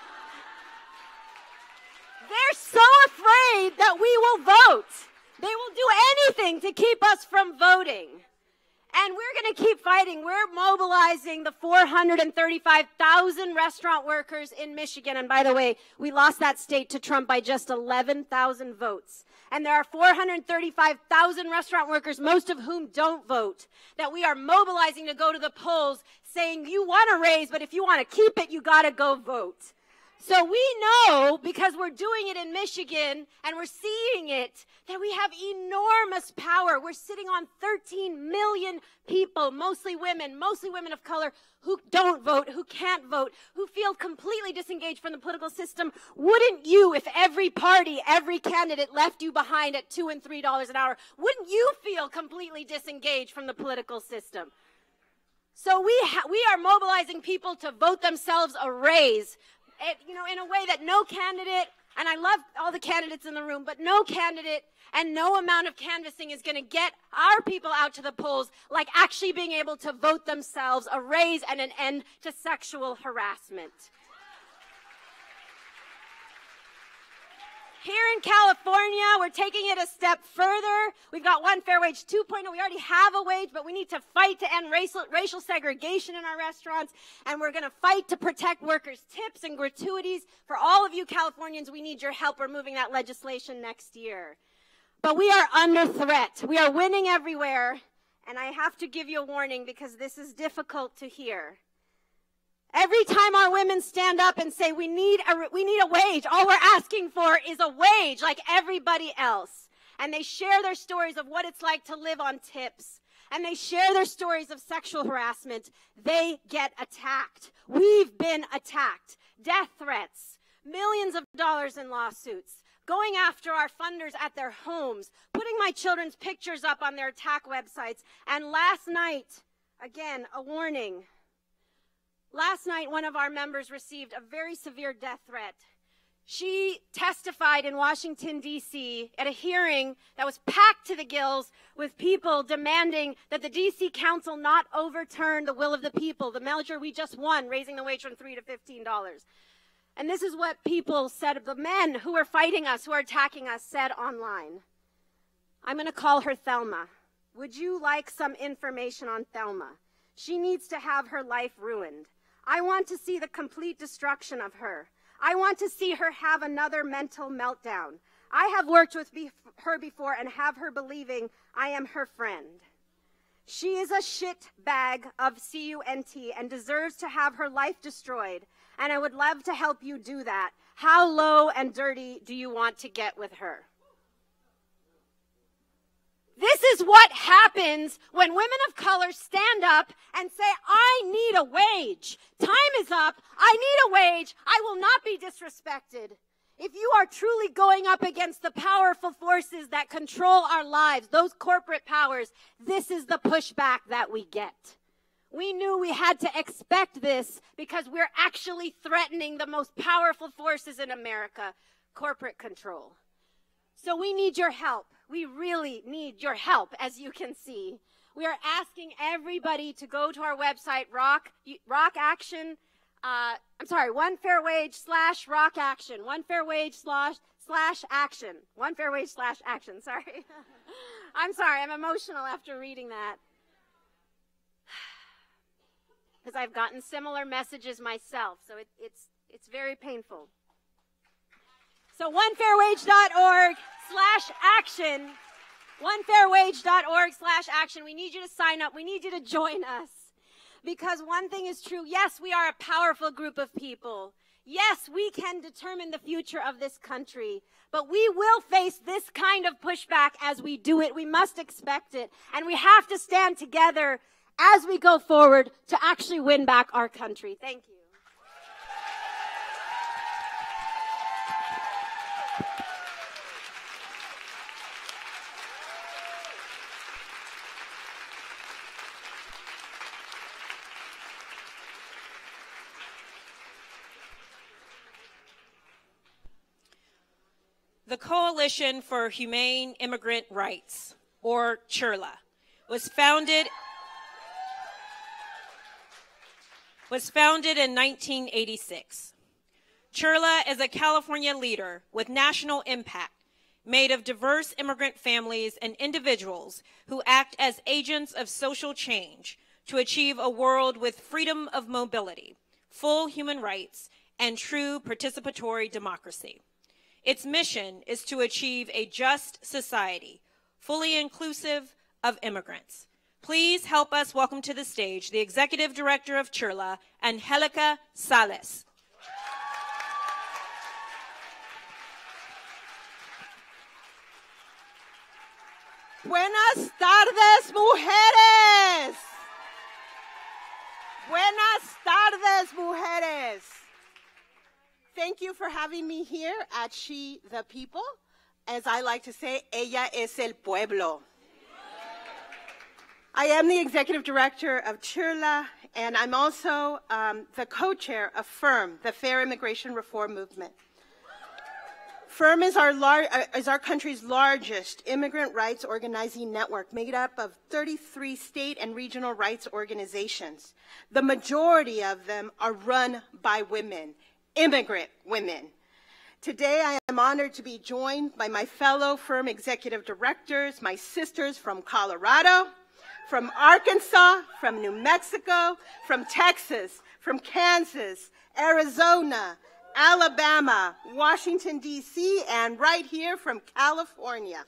They're so afraid that we will vote. They will do anything to keep us from voting. And we're going to keep fighting. We're mobilizing the 435,000 restaurant workers in Michigan. And by the way, we lost that state to Trump by just 11,000 votes. And there are 435,000 restaurant workers, most of whom don't vote, that we are mobilizing to go to the polls saying, you want to raise, but if you want to keep it, you got to go vote. So we know, because we're doing it in Michigan and we're seeing it, that we have enormous power. We're sitting on 13 million people, mostly women of color, who don't vote, who can't vote, who feel completely disengaged from the political system. Wouldn't you, if every party, every candidate left you behind at $2 and $3 an hour, wouldn't you feel completely disengaged from the political system? So we are mobilizing people to vote themselves a raise. In a way that no candidate, and I love all the candidates in the room, but no candidate and no amount of canvassing is going to get our people out to the polls like actually being able to vote themselves a raise and an end to sexual harassment. Here in California, we're taking it a step further. We've got One Fair Wage 2.0. We already have a wage, but we need to fight to end racial segregation in our restaurants. And we're going to fight to protect workers' tips and gratuities. For all of you Californians, we need your help. We're moving that legislation next year. But we are under threat. We are winning everywhere. And I have to give you a warning because this is difficult to hear. Every time our women stand up and say, we need a wage, all we're asking for is a wage like everybody else. And they share their stories of what it's like to live on tips. And they share their stories of sexual harassment. They get attacked. We've been attacked. Death threats, millions of dollars in lawsuits, going after our funders at their homes, putting my children's pictures up on their attack websites. And last night, again, a warning. Last night, one of our members received a very severe death threat. She testified in Washington, D.C. at a hearing that was packed to the gills with people demanding that the D.C. Council not overturn the will of the people, the measure we just won, raising the wage from $3 to $15. And this is what people said, the men who were fighting us, who are attacking us, said online. I'm going to call her Thelma. Would you like some information on Thelma? She needs to have her life ruined. I want to see the complete destruction of her. I want to see her have another mental meltdown. I have worked with her before and have her believing I am her friend. She is a shit bag of C-U-N-T and deserves to have her life destroyed. And I would love to help you do that. How low and dirty do you want to get with her? This is what happens when women of color stand up and say, I need a wage. Time is up. I need a wage. I will not be disrespected. If you are truly going up against the powerful forces that control our lives, those corporate powers, this is the pushback that we get. We knew we had to expect this because we're actually threatening the most powerful forces in America, corporate control. So we need your help. We really need your help, as you can see. We are asking everybody to go to our website, One Fair Wage /Rock Action. One Fair Wage /Action. One Fair Wage /Action, sorry. I'm sorry, I'm emotional after reading that. Because I've gotten similar messages myself, so it's very painful. So onefairwage.org/action. Onefairwage.org/action. We need you to sign up. We need you to join us. Because one thing is true. Yes, we are a powerful group of people. Yes, we can determine the future of this country. But we will face this kind of pushback as we do it. We must expect it. And we have to stand together as we go forward to actually win back our country. Thank you. The Coalition for Humane Immigrant Rights, or CHIRLA, was founded in 1986. CHIRLA is a California leader with national impact, made of diverse immigrant families and individuals who act as agents of social change to achieve a world with freedom of mobility, full human rights, and true participatory democracy. Its mission is to achieve a just society, fully inclusive of immigrants. Please help us welcome to the stage the Executive Director of CHIRLA, Angelica Sales. Buenas tardes, mujeres. Buenas tardes, mujeres. Thank you for having me here at She the People. As I like to say, ella es el pueblo. I am the Executive Director of CHIRLA, and I'm also the co-chair of FIRM, the Fair Immigration Reform Movement. FIRM is our country's largest immigrant rights organizing network, made up of 33 state and regional rights organizations. The majority of them are run by women, immigrant women. Today, I am honored to be joined by my fellow FIRM executive directors, my sisters from Colorado, from Arkansas, from New Mexico, from Texas, from Kansas, Arizona, Alabama, Washington, D.C., and right here from California.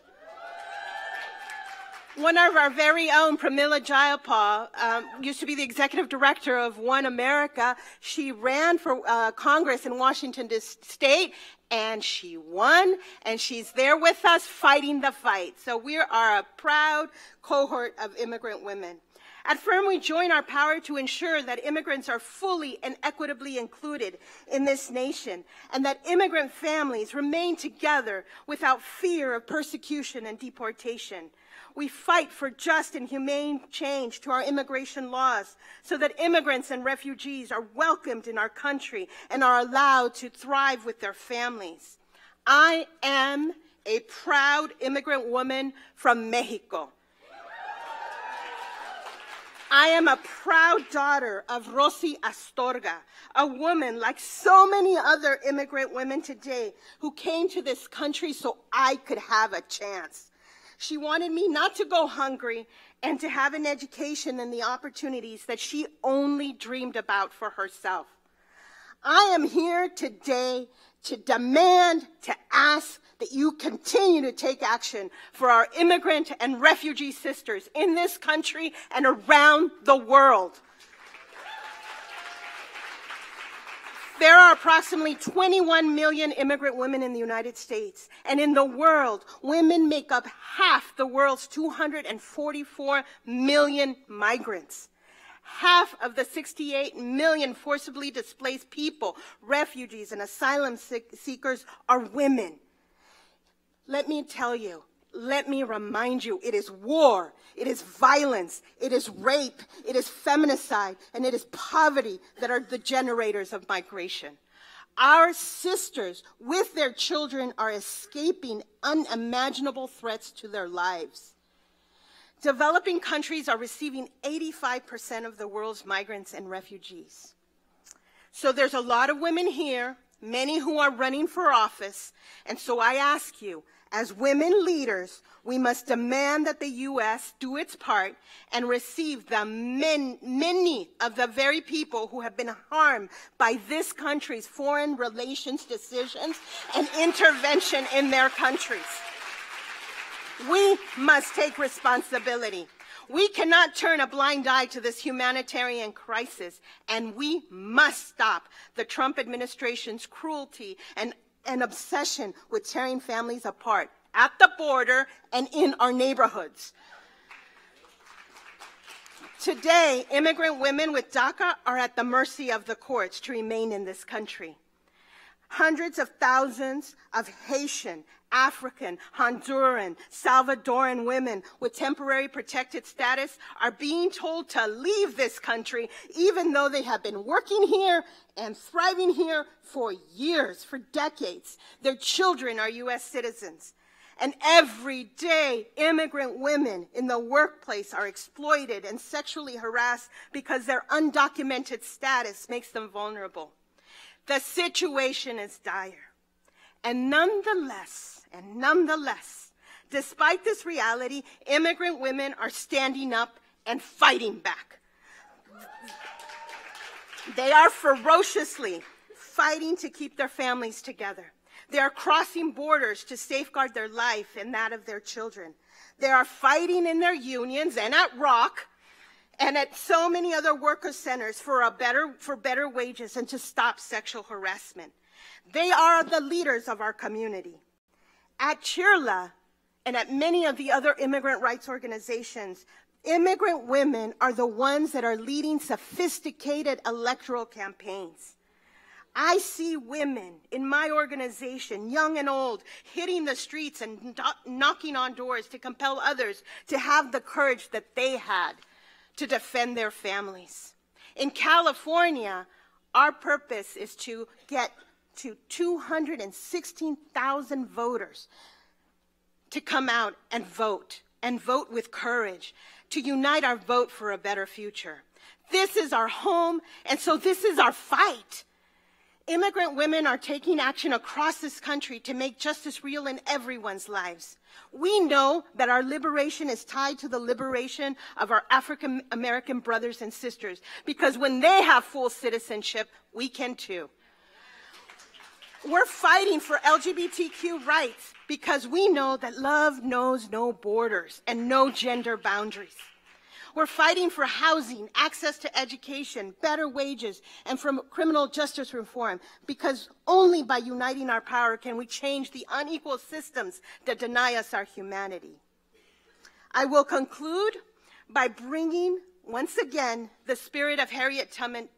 One of our very own, Pramila Jayapal, used to be the executive director of One America. She ran for Congress in Washington State, and she won, and she's there with us fighting the fight. So we are a proud cohort of immigrant women. At FIRM, we join our power to ensure that immigrants are fully and equitably included in this nation, and that immigrant families remain together without fear of persecution and deportation. We fight for just and humane change to our immigration laws so that immigrants and refugees are welcomed in our country and are allowed to thrive with their families. I am a proud immigrant woman from Mexico. I am a proud daughter of Rosy Astorga, a woman like so many other immigrant women today who came to this country so I could have a chance. She wanted me not to go hungry and to have an education and the opportunities that she only dreamed about for herself. I am here today to demand, to ask that you continue to take action for our immigrant and refugee sisters in this country and around the world. There are approximately 21 million immigrant women in the United States, and in the world, women make up half the world's 244 million migrants. Half of the 68 million forcibly displaced people, refugees, and asylum seekers are women. Let me tell you, let me remind you, it is war, it is violence, it is rape, it is feminicide, and it is poverty that are the generators of migration. Our sisters with their children are escaping unimaginable threats to their lives. Developing countries are receiving 85% of the world's migrants and refugees. So there's a lot of women here, many who are running for office, and so I ask you, as women leaders, we must demand that the U.S. do its part and receive the many of the very people who have been harmed by this country's foreign relations decisions and intervention in their countries. We must take responsibility. We cannot turn a blind eye to this humanitarian crisis, and we must stop the Trump administration's cruelty and obsession with tearing families apart at the border and in our neighborhoods. Today, immigrant women with DACA are at the mercy of the courts to remain in this country. Hundreds of thousands of Haitian, African, Honduran, Salvadoran women with temporary protected status are being told to leave this country, even though they have been working here and thriving here for years, for decades. Their children are U.S. citizens. And every day, immigrant women in the workplace are exploited and sexually harassed because their undocumented status makes them vulnerable. The situation is dire. And nonetheless, despite this reality, immigrant women are standing up and fighting back. They are ferociously fighting to keep their families together. They are crossing borders to safeguard their life and that of their children. They are fighting in their unions and at ROC and at so many other worker centers for better wages and to stop sexual harassment. They are the leaders of our community. At Cheerleading and at many of the other immigrant rights organizations, immigrant women are the ones that are leading sophisticated electoral campaigns. I see women in my organization, young and old, hitting the streets and knocking on doors to compel others to have the courage that they had to defend their families. In California, our purpose is to get to 216,000 voters to come out and vote with courage, to unite our vote for a better future. This is our home, and so this is our fight. Immigrant women are taking action across this country to make justice real in everyone's lives. We know that our liberation is tied to the liberation of our African American brothers and sisters, because when they have full citizenship, we can too. We're fighting for LGBTQ rights because we know that love knows no borders and no gender boundaries. We're fighting for housing, access to education, better wages, and for criminal justice reform, because only by uniting our power can we change the unequal systems that deny us our humanity. I will conclude by bringing, once again, the spirit of Harriet Tubman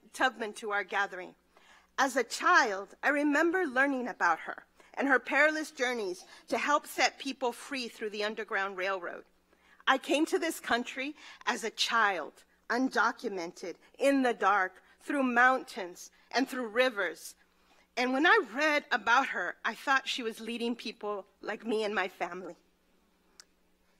to our gathering. As a child, I remember learning about her and her perilous journeys to help set people free through the Underground Railroad. I came to this country as a child, undocumented, in the dark, through mountains and through rivers. And when I read about her, I thought she was leading people like me and my family.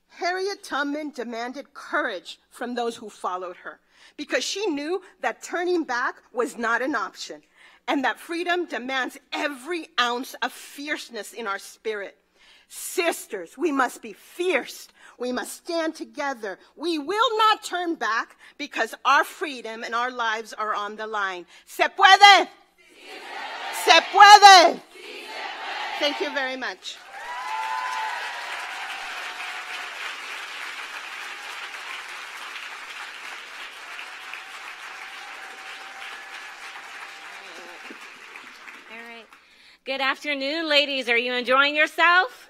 Harriet Tubman demanded courage from those who followed her, because she knew that turning back was not an option, and that freedom demands every ounce of fierceness in our spirit. Sisters, we must be fierce. We must stand together. We will not turn back because our freedom and our lives are on the line. Se puede. Se puede. Thank you very much. All right. Good afternoon, ladies. Are you enjoying yourself?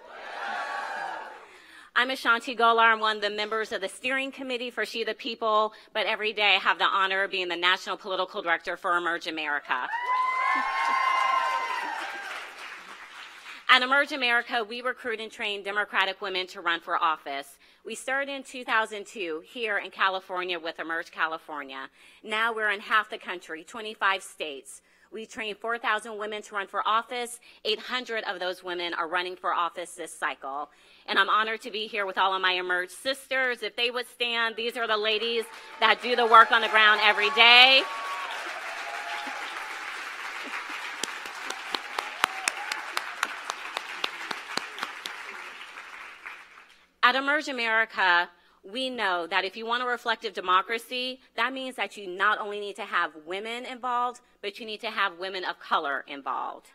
I'm Ashanti Golar. I'm one of the members of the steering committee for She the People, but every day I have the honor of being the national political director for Emerge America. At Emerge America, we recruit and train Democratic women to run for office. We started in 2002 here in California with Emerge California. Now we're in half the country, 25 states. We trained 4,000 women to run for office. 800 of those women are running for office this cycle. And I'm honored to be here with all of my Emerge sisters. If they would stand, these are the ladies that do the work on the ground every day. At Emerge America, we know that if you want a reflective democracy, that means that you not only need to have women involved, but you need to have women of color involved.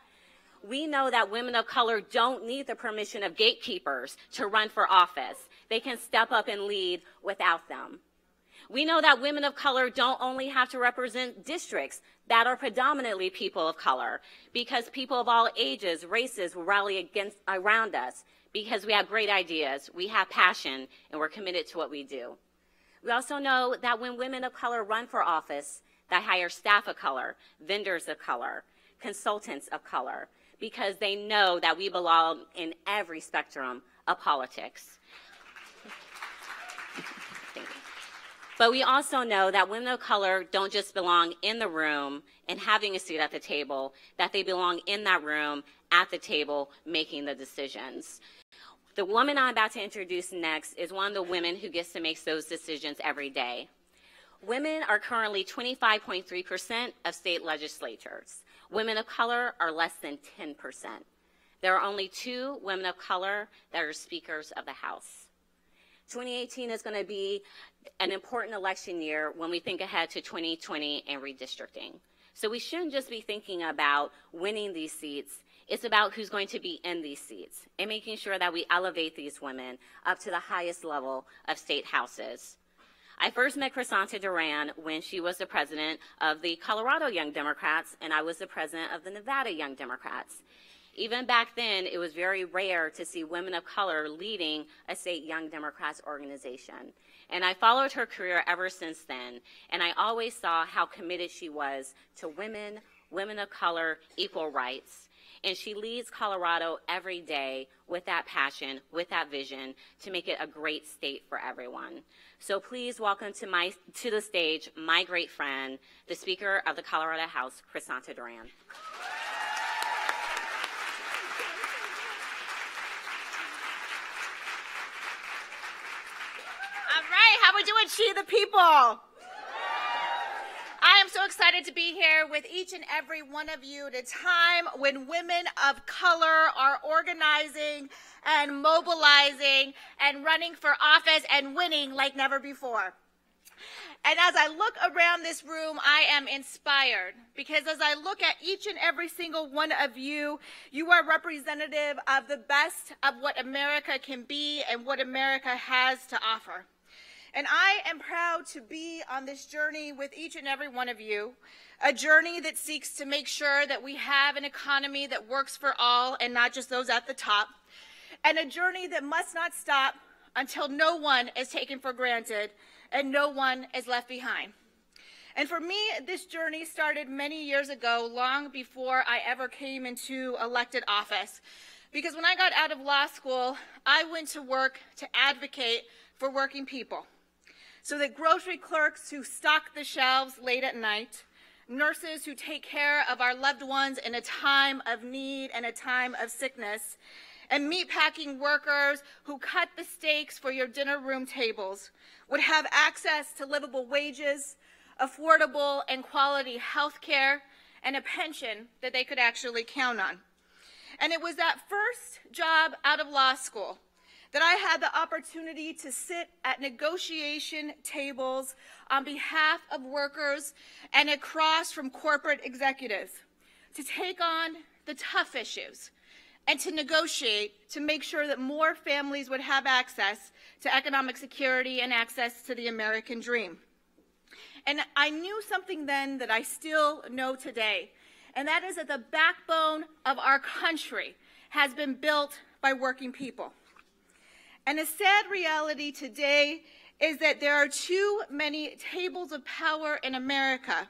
We know that women of color don't need the permission of gatekeepers to run for office. They can step up and lead without them. We know that women of color don't only have to represent districts that are predominantly people of color, because people of all ages, races will rally around us, because we have great ideas, we have passion, and we're committed to what we do. We also know that when women of color run for office, that hire staff of color, vendors of color, consultants of color, because they know that we belong in every spectrum of politics. But we also know that women of color don't just belong in the room and having a seat at the table, that they belong in that room at the table making the decisions. The woman I'm about to introduce next is one of the women who gets to make those decisions every day. Women are currently 25.3% of state legislatures. Women of color are less than 10%. There are only 2 women of color that are speakers of the House. 2018 is going to be an important election year when we think ahead to 2020 and redistricting. So we shouldn't just be thinking about winning these seats. It's about who's going to be in these seats and making sure that we elevate these women up to the highest level of state houses. I first met Crisanta Duran when she was the president of the Colorado Young Democrats, and I was the president of the Nevada Young Democrats. Even back then, it was very rare to see women of color leading a state Young Democrats organization. And I followed her career ever since then, and I always saw how committed she was to women, women of color, equal rights. And she leads Colorado every day with that passion, with that vision, to make it a great state for everyone. So please welcome to the stage my great friend, the Speaker of the Colorado House, Crisanta Duran. How we doing, She the People? I am so excited to be here with each and every one of you at a time when women of color are organizing and mobilizing and running for office and winning like never before. And as I look around this room, I am inspired because as I look at each and every single one of you, you are representative of the best of what America can be and what America has to offer. And I am proud to be on this journey with each and every one of you, a journey that seeks to make sure that we have an economy that works for all and not just those at the top, and a journey that must not stop until no one is taken for granted and no one is left behind. And for me, this journey started many years ago, long before I ever came into elected office. Because when I got out of law school, I went to work to advocate for working people. So that grocery clerks who stock the shelves late at night, nurses who take care of our loved ones in a time of need and a time of sickness, and meatpacking workers who cut the steaks for your dinner room tables would have access to livable wages, affordable and quality health care, and a pension that they could actually count on. And it was that first job out of law school that I had the opportunity to sit at negotiation tables on behalf of workers and across from corporate executives to take on the tough issues and to negotiate to make sure that more families would have access to economic security and access to the American dream. And I knew something then that I still know today, and that is that the backbone of our country has been built by working people. And a sad reality today is that there are too many tables of power in America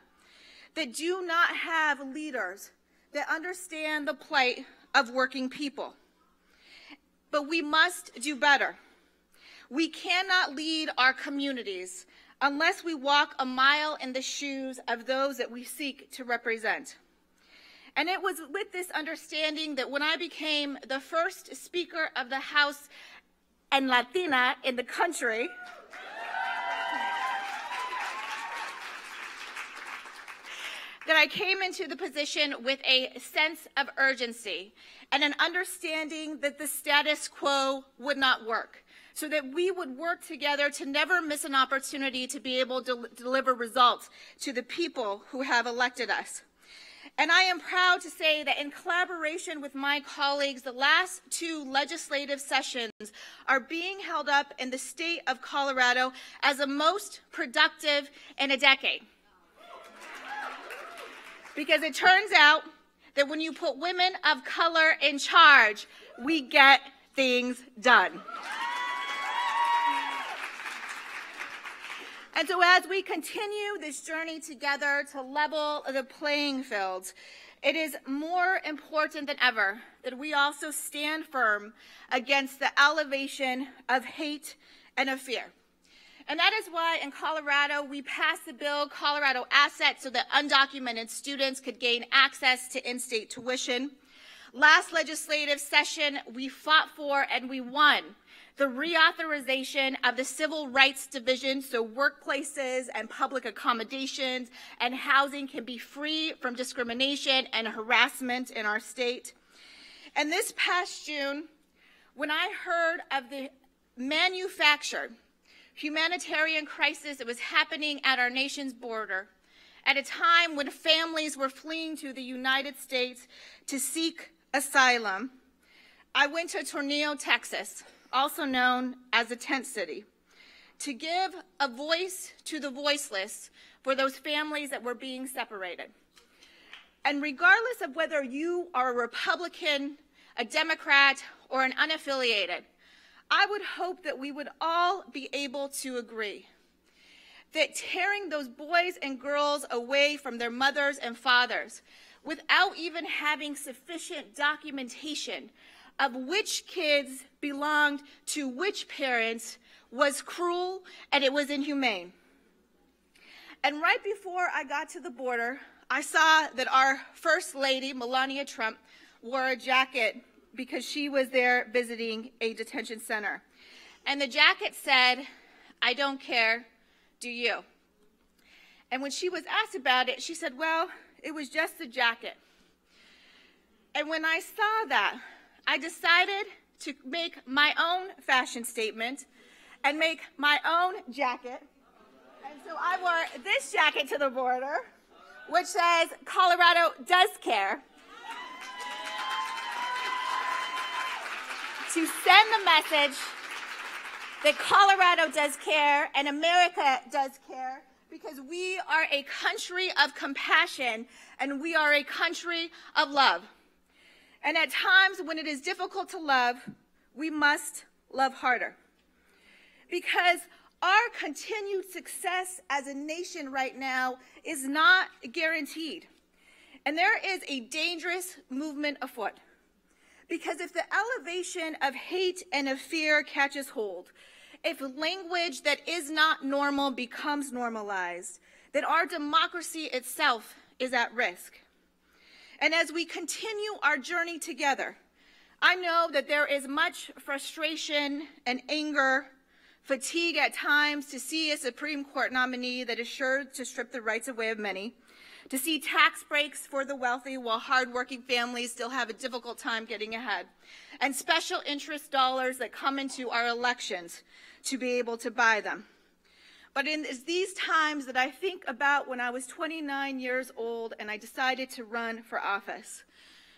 that do not have leaders that understand the plight of working people. But we must do better. We cannot lead our communities unless we walk a mile in the shoes of those that we seek to represent. And it was with this understanding that when I became the first Speaker of the House and Latina in the country, that I came into the position with a sense of urgency and an understanding that the status quo would not work, so that we would work together to never miss an opportunity to be able to deliver results to the people who have elected us. And I am proud to say that in collaboration with my colleagues, the last 2 legislative sessions are being held up in the state of Colorado as the most productive in a decade. Because it turns out that when you put women of color in charge, we get things done. And so as we continue this journey together to level the playing field, it is more important than ever that we also stand firm against the elevation of hate and of fear. And that is why in Colorado, we passed the bill, Colorado Assets, so that undocumented students could gain access to in-state tuition. Last legislative session, we fought for and we won the reauthorization of the Civil Rights Division so workplaces and public accommodations and housing can be free from discrimination and harassment in our state. And this past June, when I heard of the manufactured humanitarian crisis that was happening at our nation's border, at a time when families were fleeing to the United States to seek asylum, I went to Tornillo, Texas, also known as the tent city, to give a voice to the voiceless for those families that were being separated. And regardless of whether you are a Republican, a Democrat, or an unaffiliated, I would hope that we would all be able to agree that tearing those boys and girls away from their mothers and fathers without even having sufficient documentation of which kids belonged to which parents was cruel and it was inhumane. And right before I got to the border, I saw that our First Lady, Melania Trump, wore a jacket because she was there visiting a detention center. And the jacket said, "I don't care, do you?" And when she was asked about it, she said, "Well, it was just a jacket." And when I saw that, I decided to make my own fashion statement and make my own jacket. And so I wore this jacket to the border, which says, "Colorado does care," to send the message that Colorado does care and America does care, because we are a country of compassion and we are a country of love. And at times when it is difficult to love, we must love harder. Because our continued success as a nation right now is not guaranteed. And there is a dangerous movement afoot. Because if the elevation of hate and of fear catches hold, if language that is not normal becomes normalized, then our democracy itself is at risk. And as we continue our journey together, I know that there is much frustration and anger, fatigue at times to see a Supreme Court nominee that is sure to strip the rights away of many, to see tax breaks for the wealthy while hardworking families still have a difficult time getting ahead, and special interest dollars that come into our elections to be able to buy them. But in these times that I think about when I was 29 years old and I decided to run for office,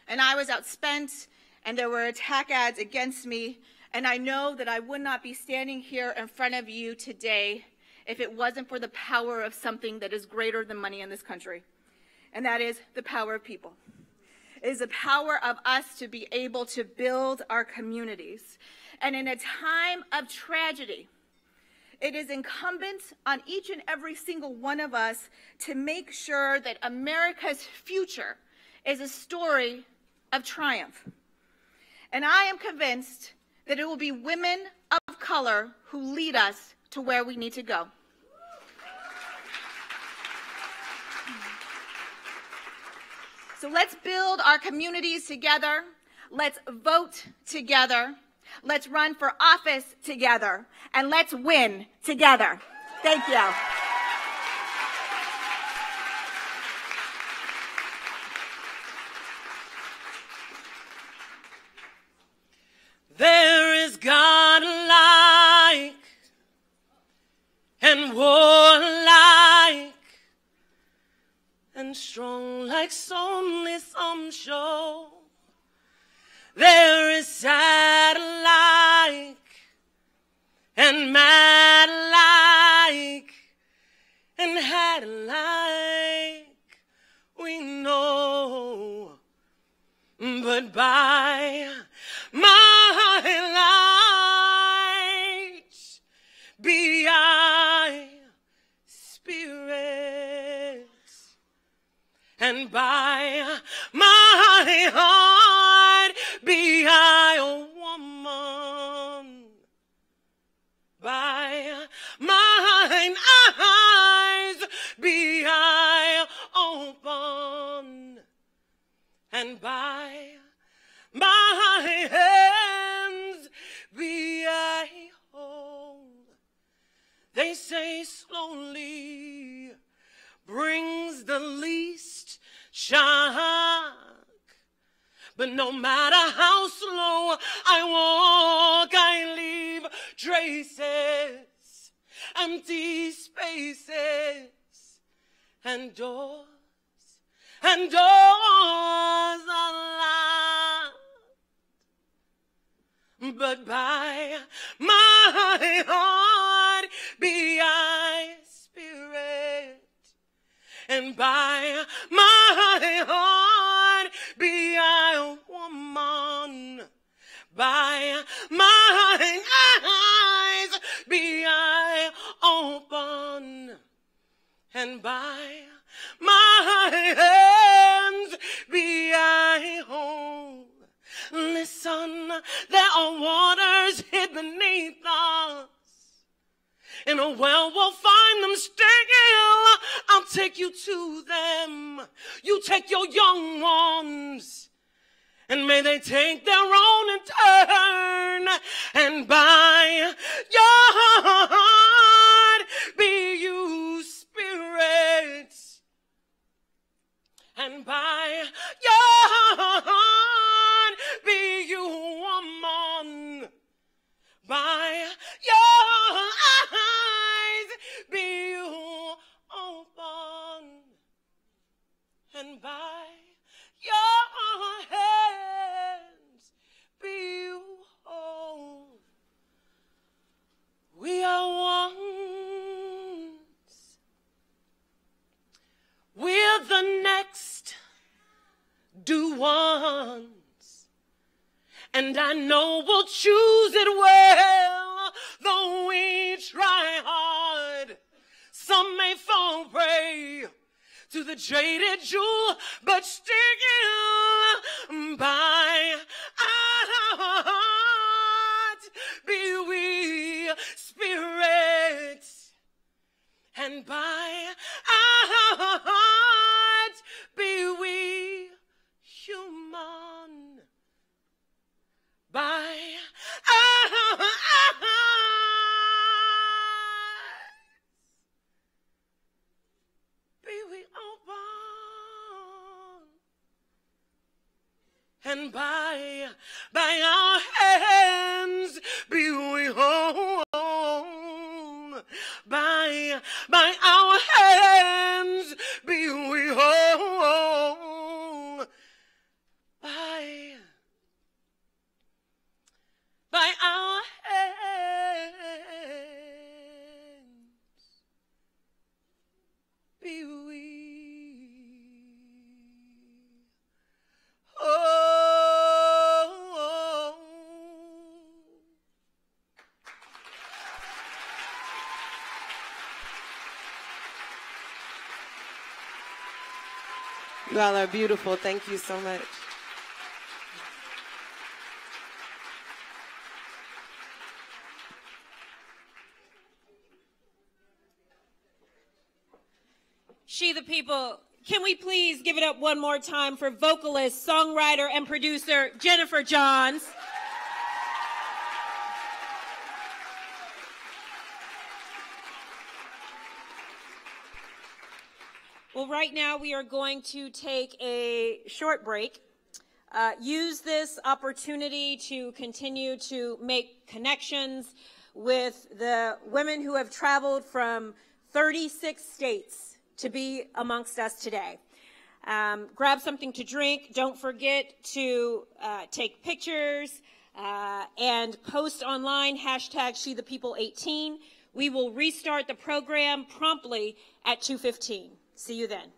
and I was outspent and there were attack ads against me, and I know that I would not be standing here in front of you today if it wasn't for the power of something that is greater than money in this country, and that is the power of people. It is the power of us to be able to build our communities. And in a time of tragedy, it is incumbent on each and every single one of us to make sure that America's future is a story of triumph. And I am convinced that it will be women of color who lead us to where we need to go. So let's build our communities together. Let's vote together. Let's run for office together. And let's win together. Thank you. There is God alike and warlike and strong like only some show. There is sad alike and mad alike and had alike, we know. But by my light be I my heart be I a woman. By mine eyes be I open, and by my hands be I whole. They say slowly brings the least shock, but no matter how slow I walk, I leave traces, empty spaces, and doors unlocked. But by my heart be I spirit, and by my heart be I woman. By my eyes be I open, and by my hands be I whole. Listen, there are waters hid beneath us. In a well we'll find them still. I'll take you to them. You take your young ones, and may they take their own in turn. And by your heart be you spirits, and by your heart be you woman. By your eyes be you open, and by your hands be you whole. We are ones. We're the next due ones. And I know we'll choose it well, though we try hard. Some may fall prey to the jaded jewel, but still by our heart be we spirits, and by our heart be we human. By our eyes be we open, and by our hands be we whole. By our hands be we whole. By our hands be we whole. You all are beautiful. Thank you so much. She the People, can we please give it up one more time for vocalist, songwriter, and producer Jennifer Johns? Well, right now we are going to take a short break. Use this opportunity to continue to make connections with the women who have traveled from 36 states to be amongst us today. Grab something to drink. Don't forget to take pictures and post online, #SheThePeople18. We will restart the program promptly at 2:15. See you then.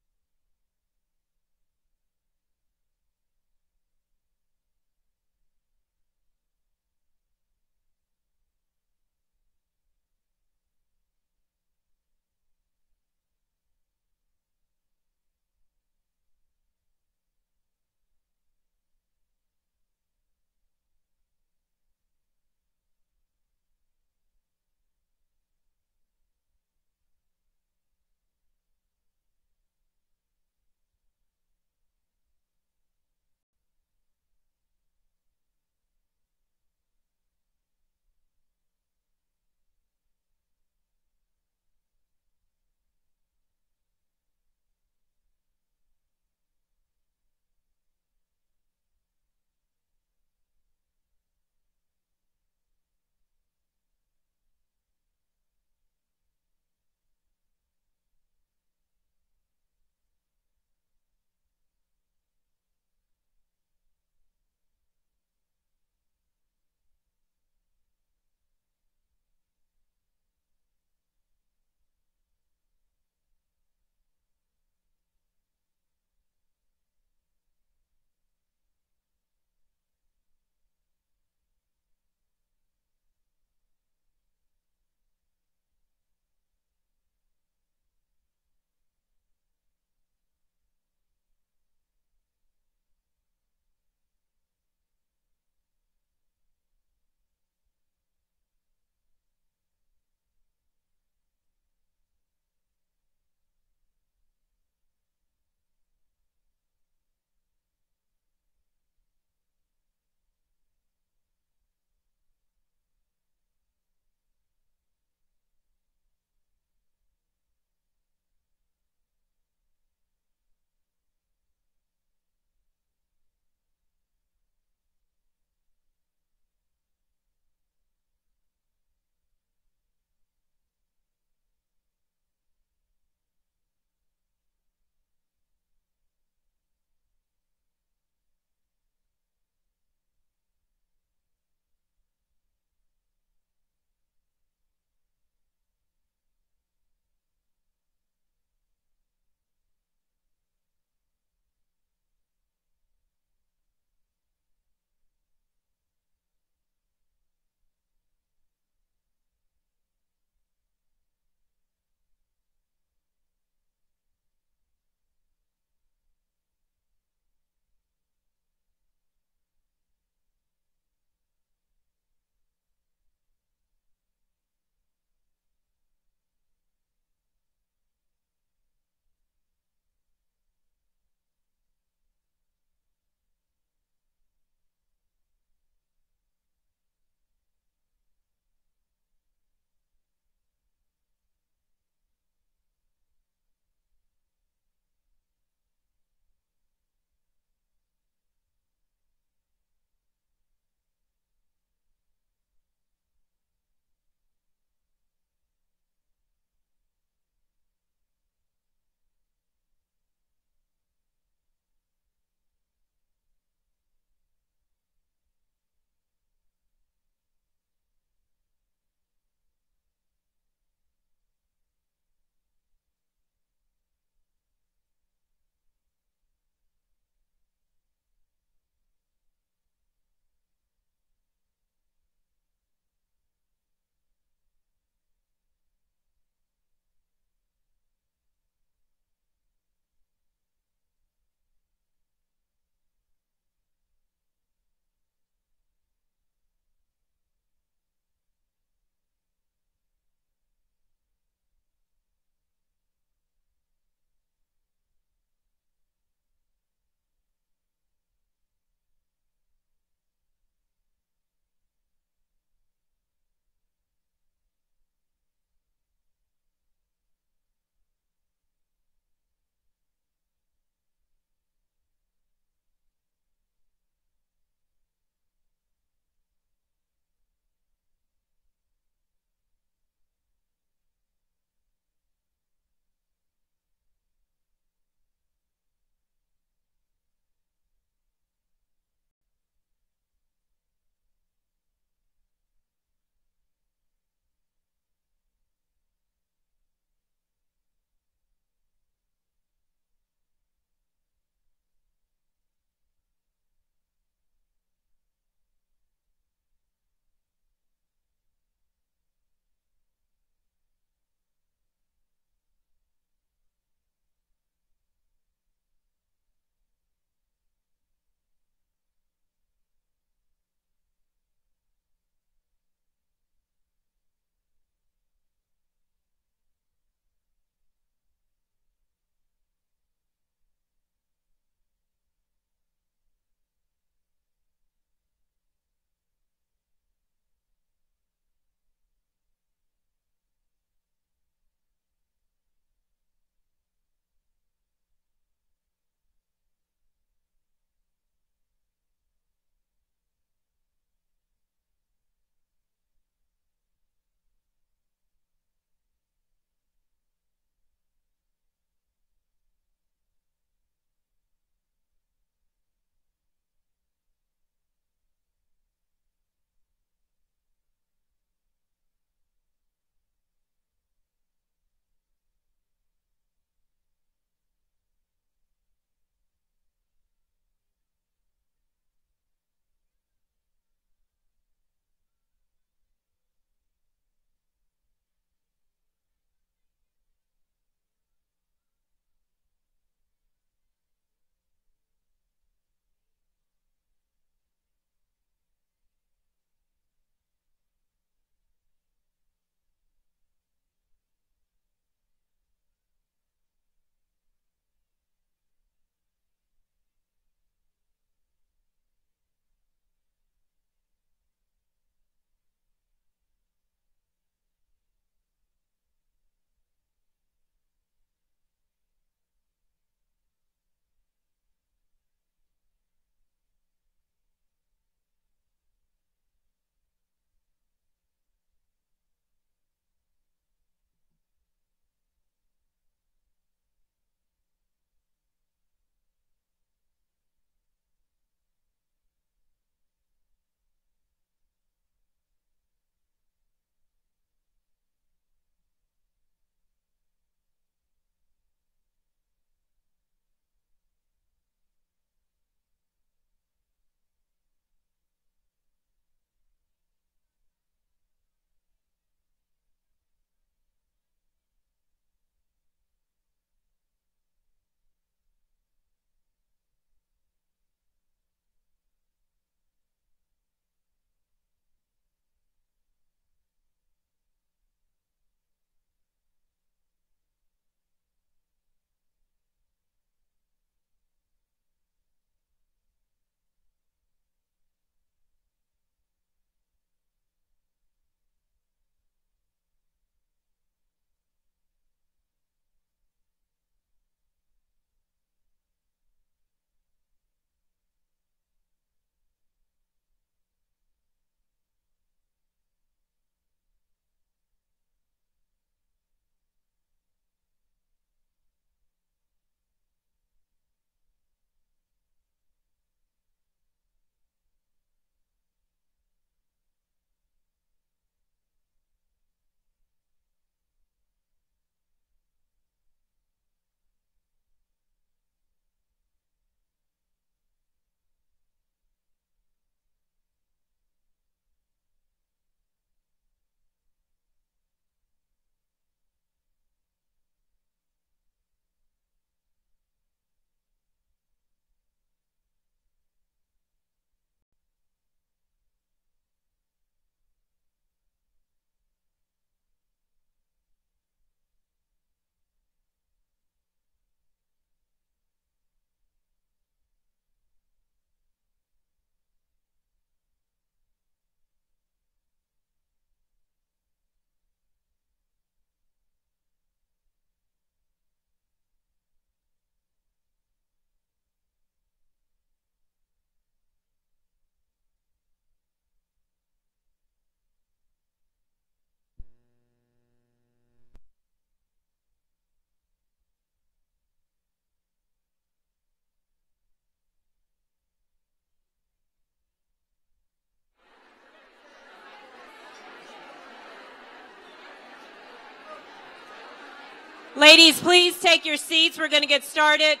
Ladies, please take your seats. We're going to get started.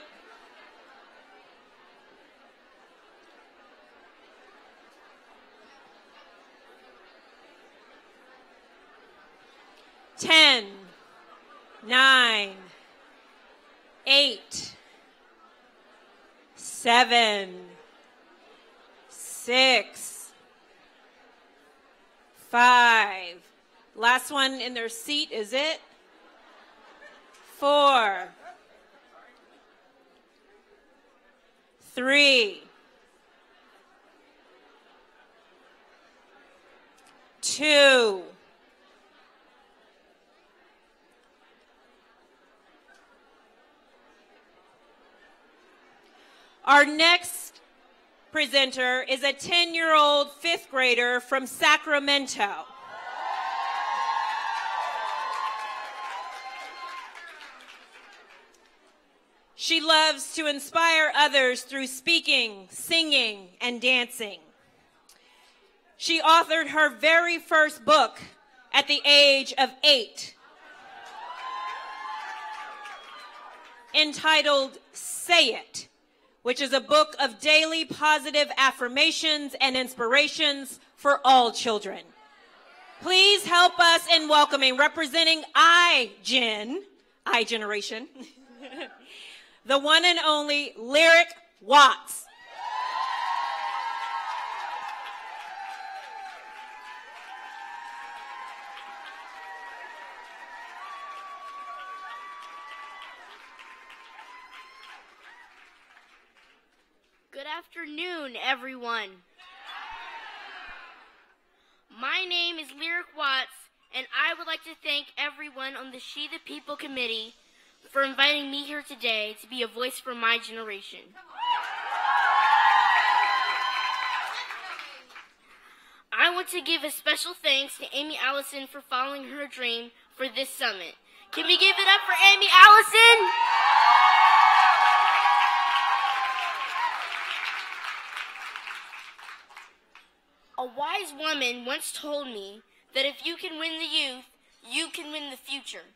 Ten, 9, 8, 7, 6, 5. Last one in their seat, is it? 4, 3, 2, 'Our next presenter is a 10-year-old fifth grader from Sacramento. She loves to inspire others through speaking, singing, and dancing. She authored her very first book at the age of 8, entitled Say It, which is a book of daily positive affirmations and inspirations for all children. Please help us in welcoming, representing iGeneration, the one and only Lyric Watts. Good afternoon, everyone. My name is Lyric Watts, and I would like to thank everyone on the She the People Committee for inviting me here today to be a voice for my generation. I want to give a special thanks to Amy Allison for following her dream for this summit. Can we give it up for Amy Allison? A wise woman once told me that if you can win the youth, you can win the future.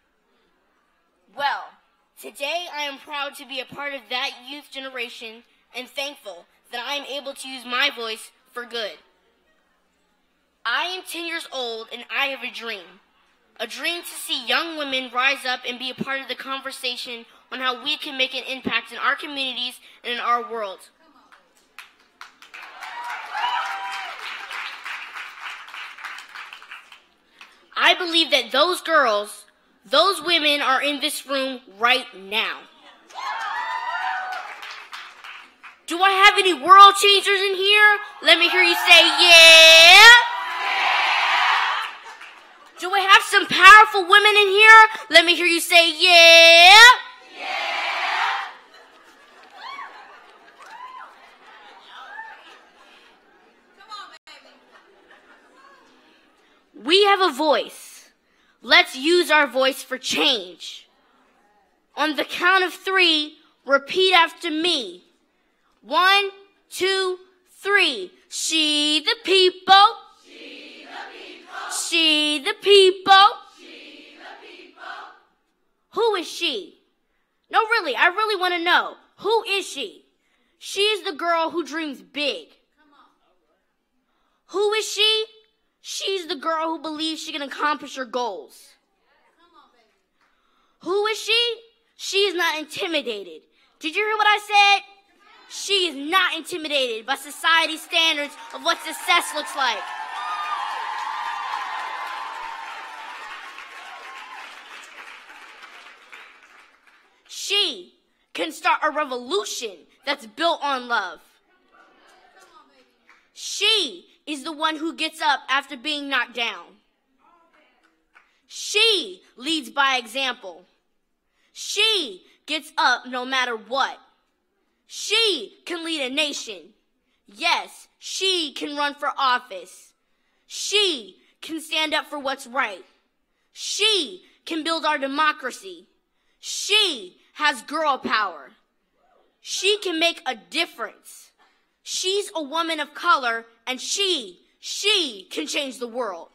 Well, today I am proud to be a part of that youth generation and thankful that I am able to use my voice for good. I am 10 years old and I have a dream to see young women rise up and be a part of the conversation on how we can make an impact in our communities and in our world. I believe that those girls, those women are in this room right now. Do I have any world changers in here? Let me hear you say, yeah. Do I have some powerful women in here? Let me hear you say, yeah. We have a voice. Let's use our voice for change. On the count of 3, repeat after me. 1, 2, 3. She the people. She the people. She the people. She the people. Who is she? No, really, I really want to know. Who is she? She is the girl who dreams big. Who is she? She's the girl who believes she can accomplish her goals. Who is she? She is not intimidated. Did you hear what I said? She is not intimidated by society's standards of what success looks like. She can start a revolution that's built on love. She is the one who gets up after being knocked down. She leads by example. She gets up no matter what. She can lead a nation. Yes, she can run for office. She can stand up for what's right. She can build our democracy. She has girl power. She can make a difference. She's a woman of color, and she can change the world.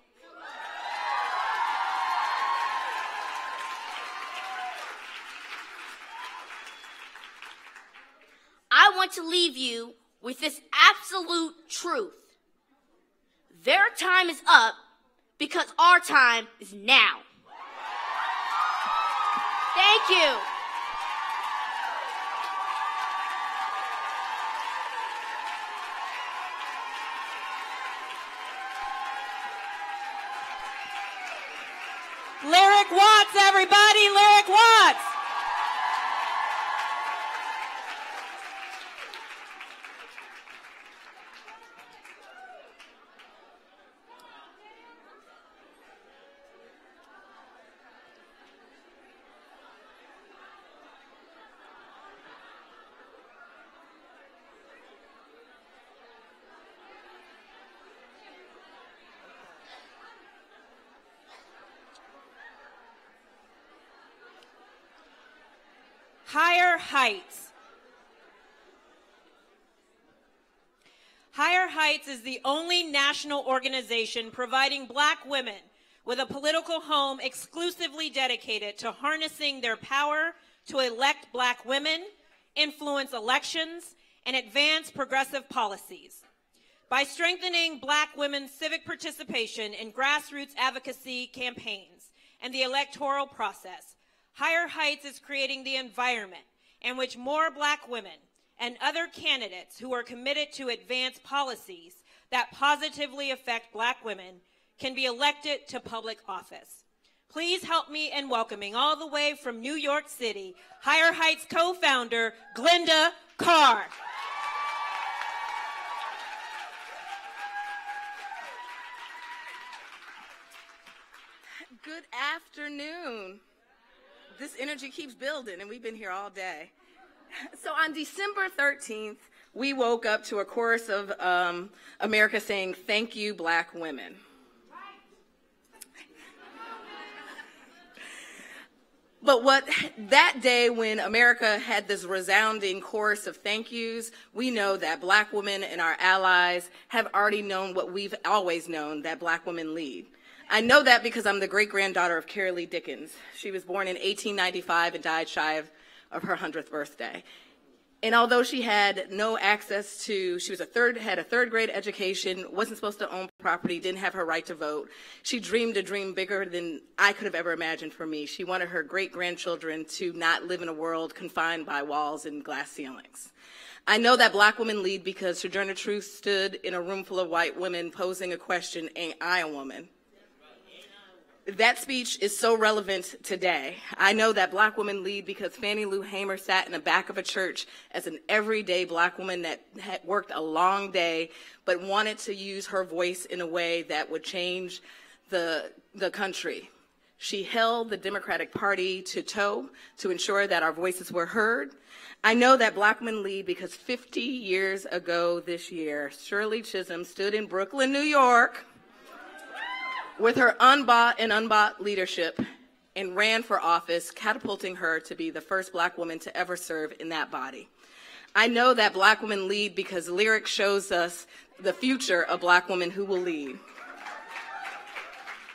want to leave you with this absolute truth. Their time is up because our time is now. Thank you. Lyric Watts, everybody, Lyric Watts. Higher Heights. Higher Heights is the only national organization providing Black women with a political home exclusively dedicated to harnessing their power to elect Black women, influence elections, and advance progressive policies. By strengthening Black women's civic participation in grassroots advocacy campaigns and the electoral process, Higher Heights is creating the environment in which more Black women and other candidates who are committed to advance policies that positively affect Black women can be elected to public office. Please help me in welcoming all the way from New York City, Higher Heights co-founder, Glenda Carr. Good afternoon. This energy keeps building, and we've been here all day. So on December 13th, we woke up to a chorus of America saying, "Thank you, Black women." But that day when America had this resounding chorus of thank yous, we know that Black women and our allies have already known what we've always known, that Black women lead. I know that because I'm the great-granddaughter of Carrie Lee Dickens. She was born in 1895 and died shy of her 100th birthday. And although she had no access to, had a third grade education, wasn't supposed to own property, didn't have her right to vote, she dreamed a dream bigger than I could have ever imagined for me. She wanted her great-grandchildren to not live in a world confined by walls and glass ceilings. I know that Black women lead because Sojourner Truth stood in a room full of white women posing a question, "Ain't I a woman?" That speech is so relevant today. I know that Black women lead because Fannie Lou Hamer sat in the back of a church as an everyday Black woman that had worked a long day but wanted to use her voice in a way that would change the country. She held the Democratic Party to toe to ensure that our voices were heard. I know that Black women lead because 50 years ago this year, Shirley Chisholm stood in Brooklyn, New York, with her unbought and unbought leadership and ran for office, catapulting her to be the first Black woman to ever serve in that body. I know that Black women lead because Lyric shows us the future of Black women who will lead.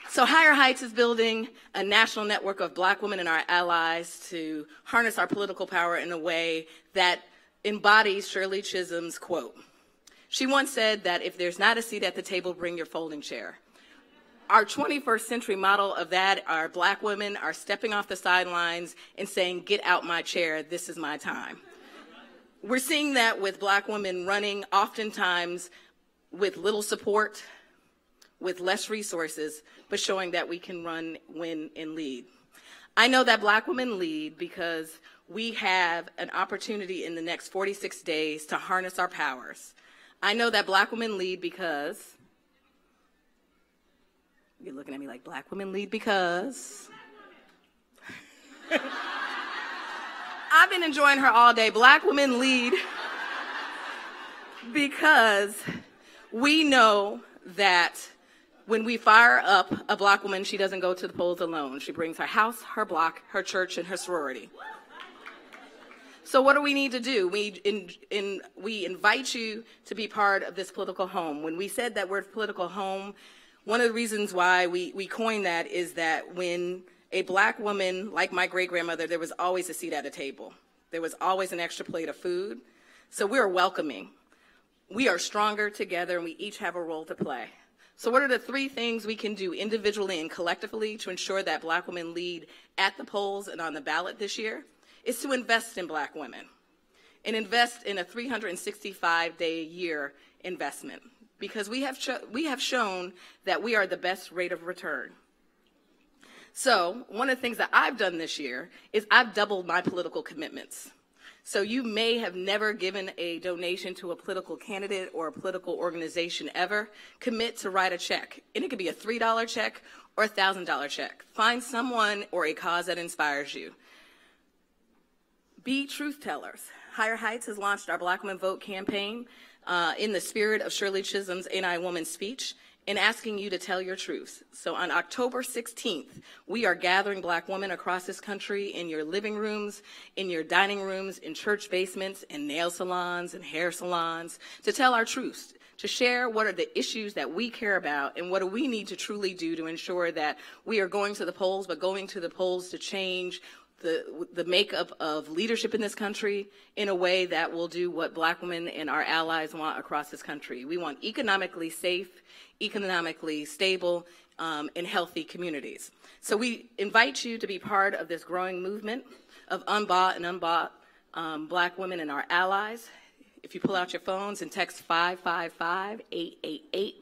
So Higher Heights is building a national network of Black women and our allies to harness our political power in a way that embodies Shirley Chisholm's quote. She once said that if there's not a seat at the table, bring your folding chair. Our 21st century model of that are Black women are stepping off the sidelines and saying, "Get out my chair, this is my time." We're seeing that with Black women running oftentimes with little support, with less resources, but showing that we can run, win, and lead. I know that Black women lead because we have an opportunity in the next 46 days to harness our powers. I know that Black women lead because you're looking at me like Black women lead because I've been enjoying her all day. Black women lead because we know that when we fire up a Black woman, she doesn't go to the polls alone. She brings her house, her block, her church, and her sorority. So what do we need to do? We invite you to be part of this political home. When we said that word political home, one of the reasons why we coined that is that when a Black woman, like my great-grandmother, there was always a seat at a table. There was always an extra plate of food. So we are welcoming. We are stronger together, and we each have a role to play. So what are the 3 things we can do individually and collectively to ensure that Black women lead at the polls and on the ballot this year? Is to invest in Black women and invest in a 365-day-a-year investment, because we have shown that we are the best rate of return. So one of the things that I've done this year is I've doubled my political commitments. So you may have never given a donation to a political candidate or a political organization ever. Commit to write a check. And it could be a $3 check or a $1,000 check. Find someone or a cause that inspires you. Be truth tellers. Higher Heights has launched our Black Women Vote campaign in the spirit of Shirley Chisholm's Ain't I Woman speech, in asking you to tell your truths. So on October 16th, we are gathering Black women across this country in your living rooms, in your dining rooms, in church basements, in nail salons and hair salons, to tell our truths, to share what are the issues that we care about and what do we need to truly do to ensure that we are going to the polls, but going to the polls to change the makeup of leadership in this country in a way that will do what Black women and our allies want across this country. We want economically safe, economically stable, and healthy communities. So we invite you to be part of this growing movement of unbought and unbought Black women and our allies. If you pull out your phones and text 555-888,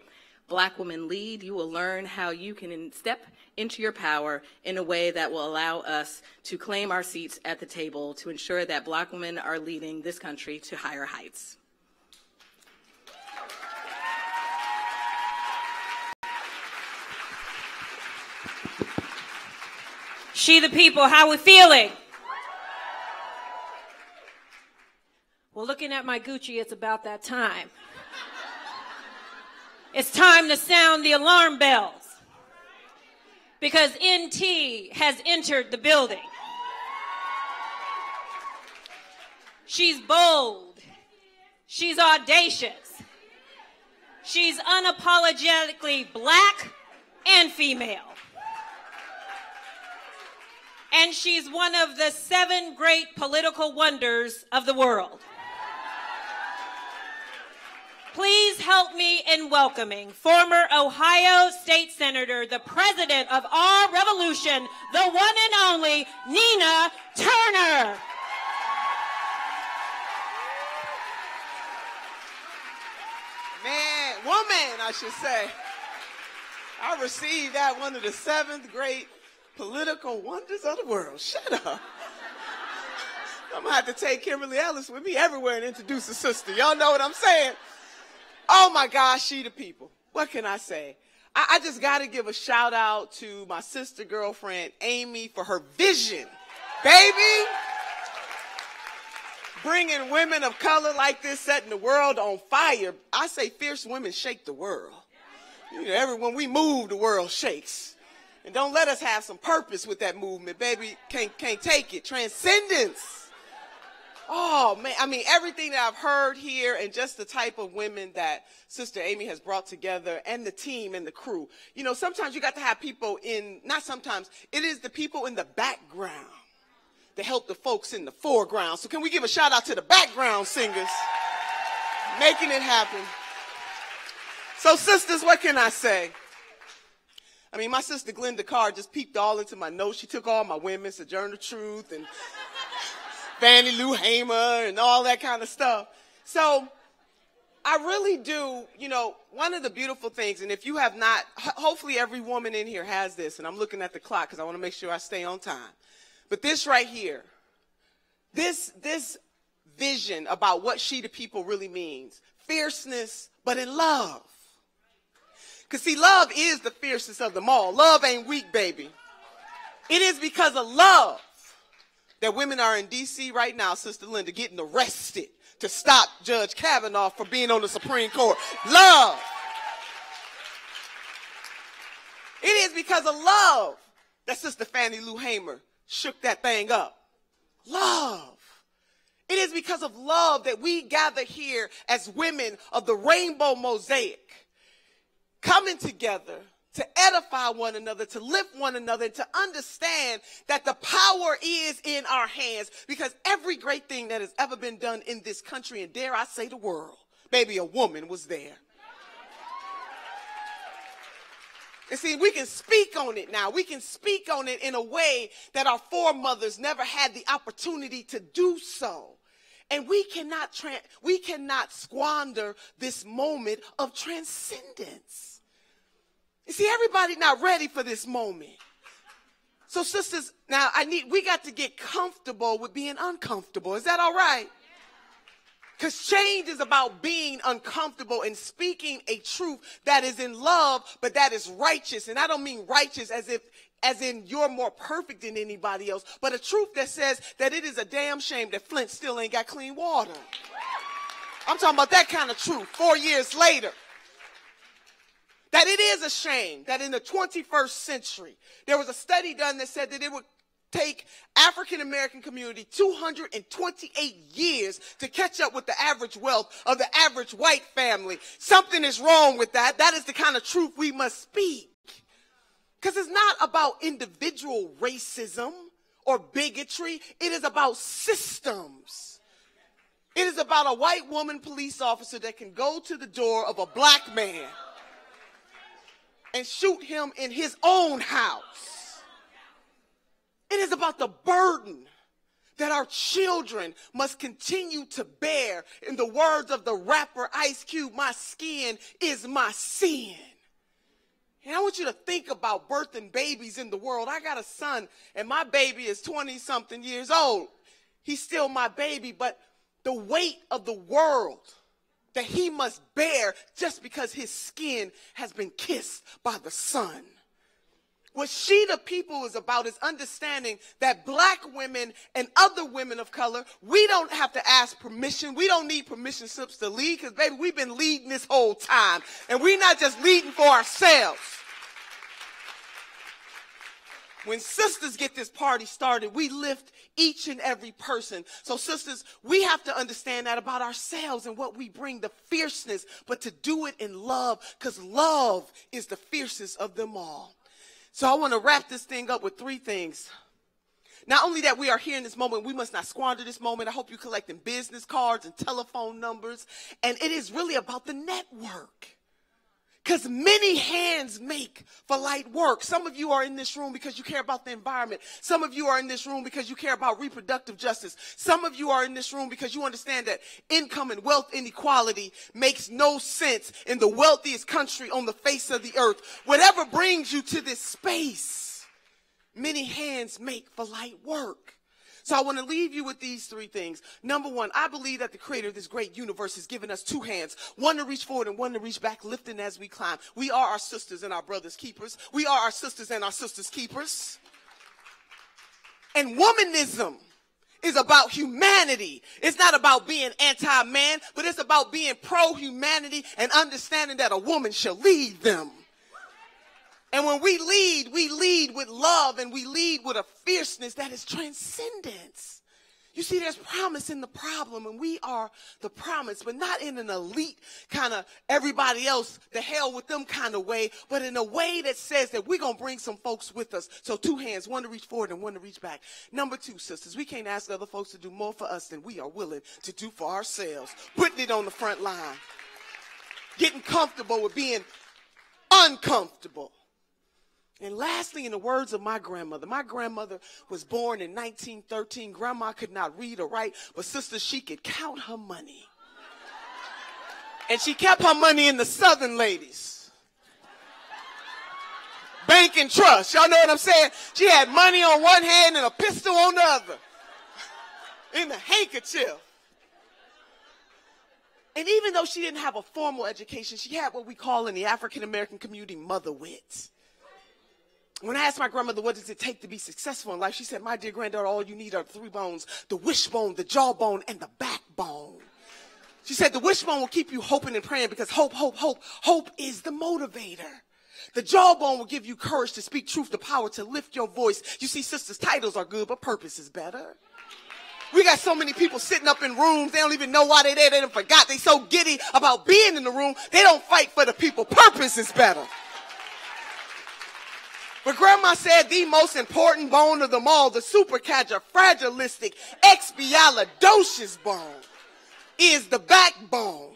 Black Women Lead, you will learn how you can step into your power in a way that will allow us to claim our seats at the table to ensure that Black women are leading this country to higher heights. She the people, how we feeling? Well, looking at my Gucci, it's about that time. It's time to sound the alarm bells, because NT has entered the building. She's bold. She's audacious. She's unapologetically Black and female. And she's one of the 7 great political wonders of the world. Please help me in welcoming former Ohio State Senator, the president of our revolution, the one and only Nina Turner. Woman, I should say. I received that, one of the 7th great political wonders of the world. Shut up. I'm gonna have to take Kimberly Ellis with me everywhere and introduce a sister. Y'all know what I'm saying? Oh my gosh, she the people. What can I say? I just gotta give a shout out to my sister girlfriend, Amy, for her vision. Baby, bringing women of color like this, setting the world on fire. I say fierce women shake the world. You know, when we move, the world shakes. And don't let us have some purpose with that movement, baby. Can't take it. Transcendence. Oh, man. I mean, everything that I've heard here and just the type of women that Sister Amy has brought together and the team and the crew. You know, sometimes you got to have people not sometimes, it is the people in the background to help the folks in the foreground. So can we give a shout out to the background singers making it happen? So sisters, what can I say? I mean, my sister Glenda Carr just peeked all into my notes. She took all my women, Sojourner Truth and Fannie Lou Hamer and all that kind of stuff. So I really do, you know, one of the beautiful things, and if you have not, hopefully every woman in here has this, and I'm looking at the clock because I want to make sure I stay on time. But this right here, this vision about what she the people really means, fierceness, but in love. Because see, love is the fiercest of them all. Love ain't weak, baby. It is because of love that women are in D.C. right now, Sister Linda, getting arrested to stop Judge Kavanaugh from being on the Supreme Court. Love. It is because of love that Sister Fannie Lou Hamer shook that thing up. Love. It is because of love that we gather here as women of the rainbow mosaic, coming together to edify one another, to lift one another, and to understand that the power is in our hands, because every great thing that has ever been done in this country, and dare I say the world, maybe a woman was there. And see, we can speak on it now. We can speak on it in a way that our foremothers never had the opportunity to do so. And we cannot squander this moment of transcendence. You see, everybody not ready for this moment. So sisters, now we got to get comfortable with being uncomfortable. Is that all right? Because change is about being uncomfortable and speaking a truth that is in love, but that is righteous. And I don't mean righteous as in you're more perfect than anybody else, but a truth that says that it is a damn shame that Flint still ain't got clean water. I'm talking about that kind of truth 4 years later. That it is a shame that in the 21st century, there was a study done that said that it would take African-American community 228 years to catch up with the average wealth of the average white family. Something is wrong with that. That is the kind of truth we must speak. Because it's not about individual racism or bigotry. It is about systems. It is about a white woman police officer that can go to the door of a black man and shoot him in his own house. It is about the burden that our children must continue to bear. In the words of the rapper Ice Cube, my skin is my sin. And I want you to think about birthing babies in the world. I got a son, and my baby is 20-something years old. He's still my baby, but the weight of the world that he must bear just because his skin has been kissed by the sun. What She the People is about is understanding that black women and other women of color, we don't have to ask permission. We don't need permission slips to lead, because, baby, we've been leading this whole time. And we're not just leading for ourselves. When sisters get this party started, we lift each and every person. So, sisters, we have to understand that about ourselves and what we bring, the fierceness, but to do it in love, because love is the fiercest of them all. So I want to wrap this thing up with 3 things. Not only that we are here in this moment, we must not squander this moment. I hope you're collecting business cards and telephone numbers. And it is really about the network. Because many hands make for light work. Some of you are in this room because you care about the environment. Some of you are in this room because you care about reproductive justice. Some of you are in this room because you understand that income and wealth inequality makes no sense in the wealthiest country on the face of the earth. Whatever brings you to this space, many hands make for light work. So I want to leave you with these 3 things. Number 1, I believe that the creator of this great universe has given us 2 hands, one to reach forward and one to reach back, lifting as we climb. We are our sisters and our brothers' keepers. We are our sisters and our sisters' keepers. And womanism is about humanity. It's not about being anti-man, but it's about being pro-humanity and understanding that a woman shall lead them. And when we lead with love, and we lead with a fierceness that is transcendence. You see, there's promise in the problem, and we are the promise, but not in an elite kind of everybody else, the hell with them kind of way, but in a way that says that we're going to bring some folks with us. So 2 hands, one to reach forward and one to reach back. Number 2, sisters, we can't ask other folks to do more for us than we are willing to do for ourselves. Putting it on the front line. Getting comfortable with being uncomfortable. And lastly, in the words of my grandmother was born in 1913. Grandma could not read or write, but sister, she could count her money. And she kept her money in the Southern ladies. Bank and trust. Y'all know what I'm saying? She had money on one hand and a pistol on the other. In the handkerchief. And even though she didn't have a formal education, she had what we call in the African-American community mother wit. When I asked my grandmother, what does it take to be successful in life? She said, my dear granddaughter, all you need are 3 bones, the wishbone, the jawbone, and the backbone. She said, the wishbone will keep you hoping and praying because hope is the motivator. The jawbone will give you courage to speak truth, the power to lift your voice. You see, sisters, titles are good, but purpose is better. We got so many people sitting up in rooms, they don't even know why they're there, they done forgot. They so giddy about being in the room, they don't fight for the people. Purpose is better. But Grandma said the most important bone of them all, the supercalifragilistic expialidocious bone, is the backbone.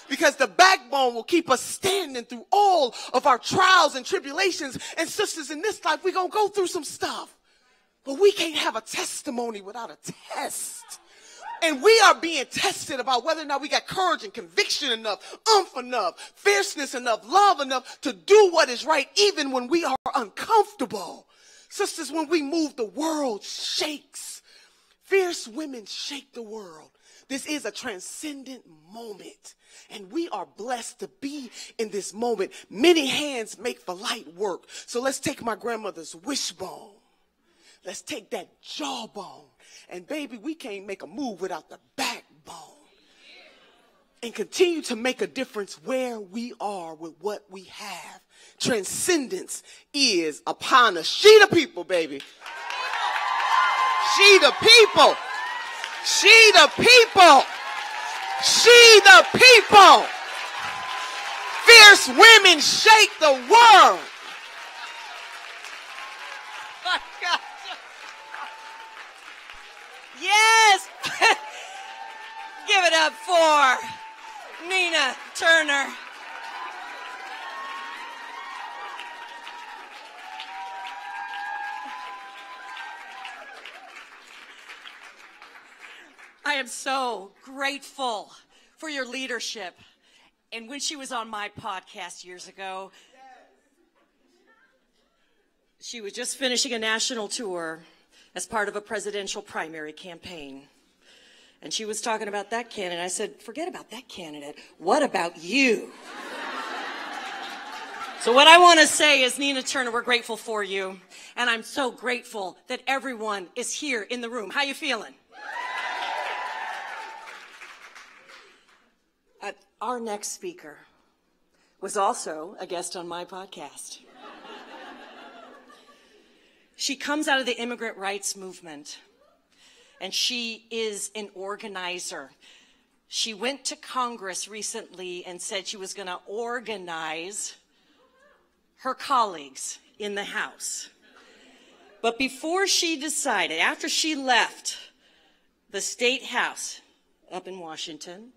Because the backbone will keep us standing through all of our trials and tribulations. And sisters, in this life, we're going to go through some stuff. But we can't have a testimony without a test. And we are being tested about whether or not we got courage and conviction enough, enough, fierceness enough, love enough to do what is right, even when we are uncomfortable. Sisters, when we move, the world shakes. Fierce women shake the world. This is a transcendent moment, and we are blessed to be in this moment. Many hands make for light work. So let's take my grandmother's wishbone. Let's take that jawbone. And baby, we can't make a move without the backbone. And continue to make a difference where we are with what we have. Transcendence is upon us. She the people, baby. She the people. She the people. She the people. Fierce women shake the world. My God. Yes. Give it up for Nina Turner. I am so grateful for your leadership. And when she was on my podcast years ago, she was just finishing a national tour as part of a presidential primary campaign. And she was talking about that candidate. I said, forget about that candidate. What about you? So what I want to say is, Nina Turner, we're grateful for you. And I'm so grateful that everyone is here in the room. How you feeling? Our next speaker was also a guest on my podcast. She comes out of the immigrant rights movement, and she is an organizer. She went to Congress recently and said she was going to organize her colleagues in the House. But before she decided, after she left the State House up in Washington,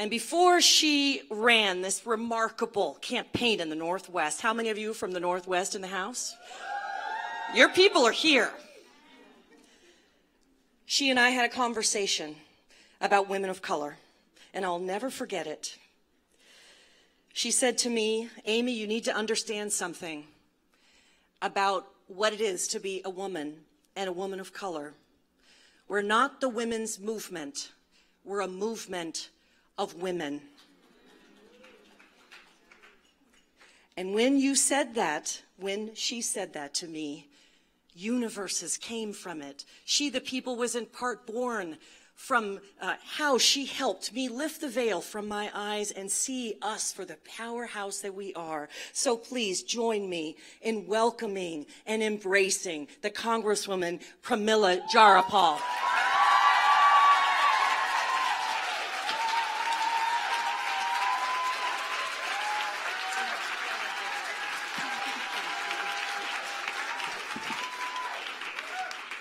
and before she ran this remarkable campaign in the Northwest, how many of you from the Northwest in the House? Your people are here. She and I had a conversation about women of color, and I'll never forget it. She said to me, Amy, you need to understand something about what it is to be a woman and a woman of color. We're not the women's movement. We're a movement of women. And when you said that, when she said that to me, universes came from it. She, the people, was in part born from how she helped me lift the veil from my eyes and see us for the powerhouse that we are. So please join me in welcoming and embracing the Congresswoman Pramila Jayapal.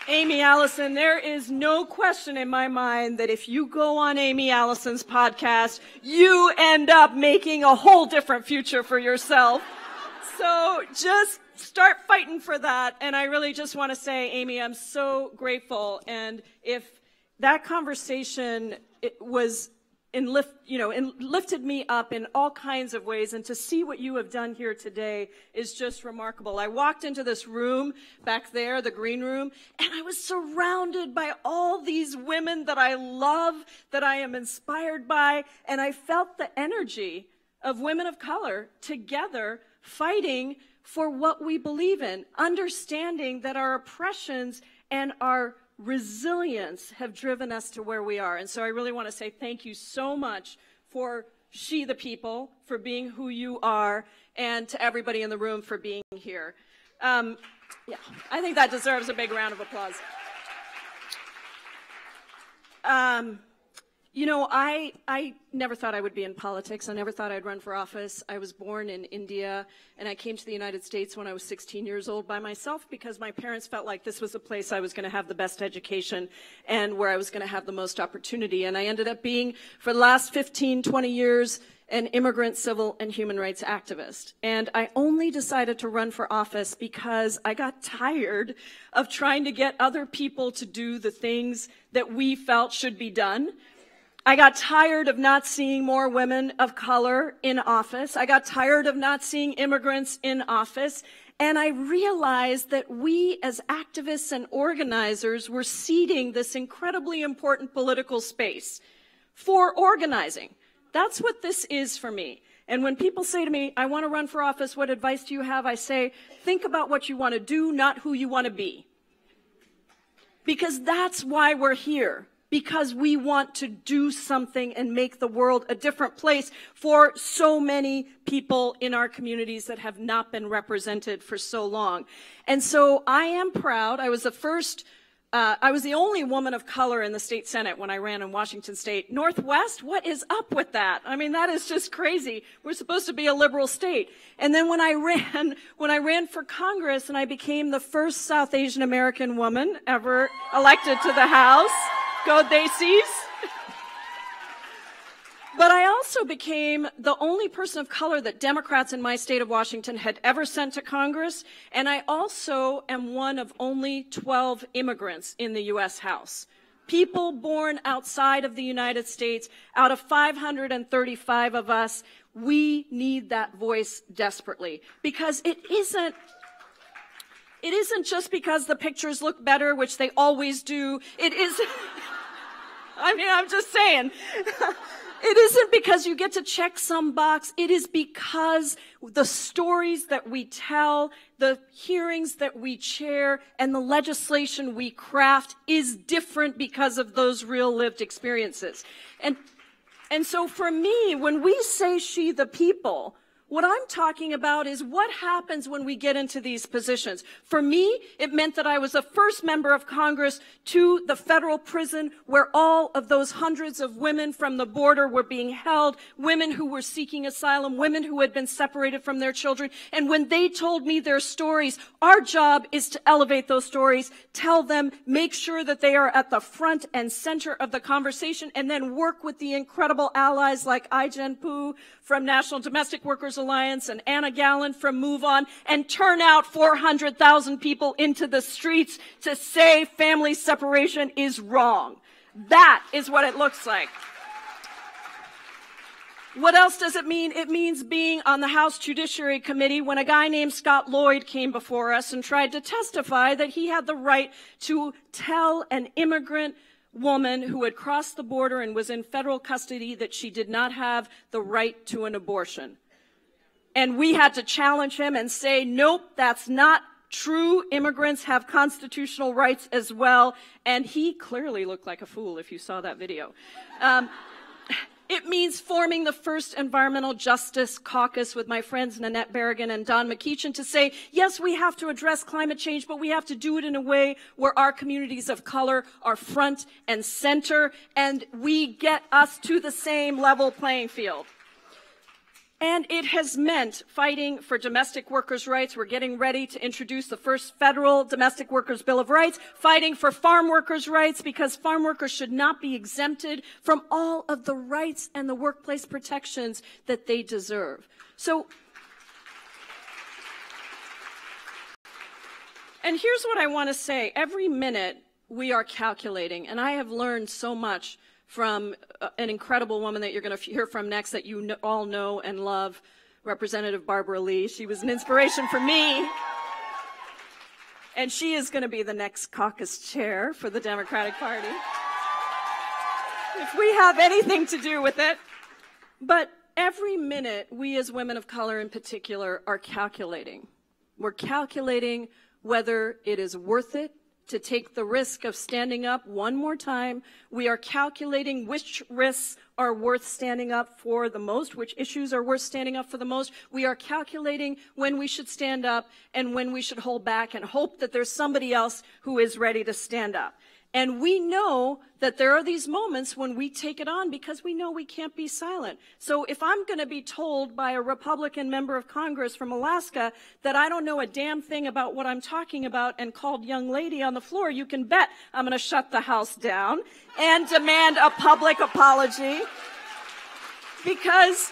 Amy Allison, there is no question in my mind that if you go on Amy Allison's podcast, you end up making a whole different future for yourself. So just start fighting for that. And I really just want to say, Amy, I'm so grateful. And if that conversation was lifted me up in all kinds of ways, and to see what you have done here today is just remarkable. I walked into this room back there, the green room, and I was surrounded by all these women that I love, that I am inspired by, and I felt the energy of women of color together fighting for what we believe in, understanding that our oppressions and our resilience have driven us to where we are. And so I really want to say thank you so much for She the People, for being who you are, and to everybody in the room for being here. I think that deserves a big round of applause. You know, I never thought I would be in politics. I never thought I'd run for office. I was born in India, and I came to the United States when I was 16 years old by myself because my parents felt like this was a place I was going to have the best education and where I was going to have the most opportunity. And I ended up being, for the last 15, 20 years, an immigrant civil and human rights activist. And I only decided to run for office because I got tired of trying to get other people to do the things that we felt should be done. I got tired of not seeing more women of color in office. I got tired of not seeing immigrants in office. And I realized that we as activists and organizers were ceding this incredibly important political space for organizing. That's what this is for me. And when people say to me, I want to run for office, what advice do you have? I say, think about what you want to do, not who you want to be. Because that's why we're here. Because we want to do something and make the world a different place for so many people in our communities that have not been represented for so long. And so I am proud. I was the only woman of color in the state Senate when I ran in Washington State. Northwest, what is up with that? I mean, that is just crazy. We're supposed to be a liberal state. And then when I ran for Congress and I became the first South Asian American woman ever elected to the House, go Daisies. But I also became the only person of color that Democrats in my state of Washington had ever sent to Congress. And I also am one of only 12 immigrants in the U.S. House. People born outside of the United States, out of 535 of us, we need that voice desperately. Because it isn't just because the pictures look better, which they always do. It isn't. I mean, I'm just saying. It isn't because you get to check some box. It is because the stories that we tell, the hearings that we chair, and the legislation we craft is different because of those real lived experiences. And so for me, when we say she the people, what I'm talking about is what happens when we get into these positions. For me, it meant that I was the first member of Congress to the federal prison where all of those hundreds of women from the border were being held, women who were seeking asylum, women who had been separated from their children. And when they told me their stories, our job is to elevate those stories, tell them, make sure that they are at the front and center of the conversation, and then work with the incredible allies like Ai-jen Poo from National Domestic Workers Alliance and Anna Gallen from Move On, and turn out 400,000 people into the streets to say family separation is wrong. That is what it looks like. What else does it mean? It means being on the House Judiciary Committee when a guy named Scott Lloyd came before us and tried to testify that he had the right to tell an immigrant woman who had crossed the border and was in federal custody that she did not have the right to an abortion. And we had to challenge him and say, nope, that's not true. Immigrants have constitutional rights as well. And he clearly looked like a fool if you saw that video. It means forming the first environmental justice caucus with my friends Nanette Berrigan and Don McEachin to say, yes, we have to address climate change, but we have to do it in a way where our communities of color are front and center, and we get us to the same level playing field. And it has meant fighting for domestic workers' rights. We're getting ready to introduce the first federal domestic workers' Bill of Rights, fighting for farm workers' rights because farm workers should not be exempted from all of the rights and the workplace protections that they deserve. So, and here's what I want to say. Every minute we are calculating, and I have learned so much from an incredible woman that you're going to hear from next that you all know and love, Representative Barbara Lee. She was an inspiration for me. And she is going to be the next caucus chair for the Democratic Party, if we have anything to do with it. But every minute, we as women of color in particular are calculating. We're calculating whether it is worth it to take the risk of standing up one more time. We are calculating which risks are worth standing up for the most, which issues are worth standing up for the most. We are calculating when we should stand up and when we should hold back and hope that there's somebody else who is ready to stand up. And we know that there are these moments when we take it on because we know we can't be silent. So if I'm going to be told by a Republican member of Congress from Alaska that I don't know a damn thing about what I'm talking about and called young lady on the floor, you can bet I'm going to shut the House down and demand a public apology. Because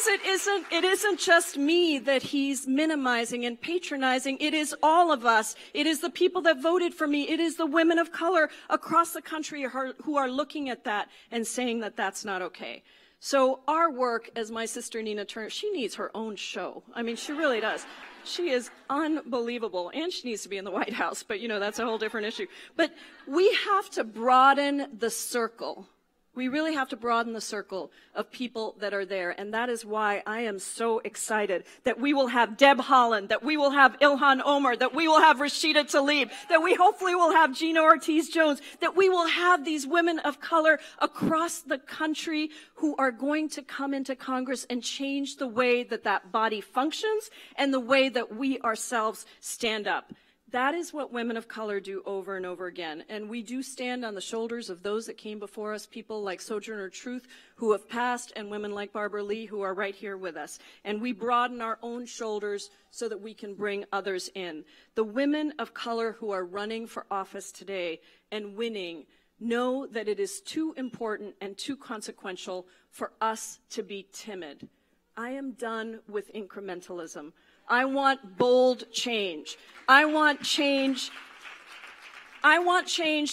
it isn't just me that he's minimizing and patronizing. It is all of us. It is the people that voted for me. It is the women of color across the country who are looking at that and saying that that's not okay. So our work, as my sister Nina Turner, she needs her own show. I mean, she really does. She is unbelievable, and she needs to be in the White House, but that's a whole different issue. But we have to broaden the circle. We really have to broaden the circle of people that are there, and that is why I am so excited that we will have Deb Haaland, that we will have Ilhan Omar, that we will have Rashida Tlaib, that we hopefully will have Gina Ortiz-Jones, that we will have these women of color across the country who are going to come into Congress and change the way that that body functions and the way that we ourselves stand up. That is what women of color do over and over again. And we do stand on the shoulders of those that came before us, people like Sojourner Truth who have passed, and women like Barbara Lee who are right here with us. And we broaden our own shoulders so that we can bring others in. The women of color who are running for office today and winning know that it is too important and too consequential for us to be timid. I am done with incrementalism. I want bold change. I want change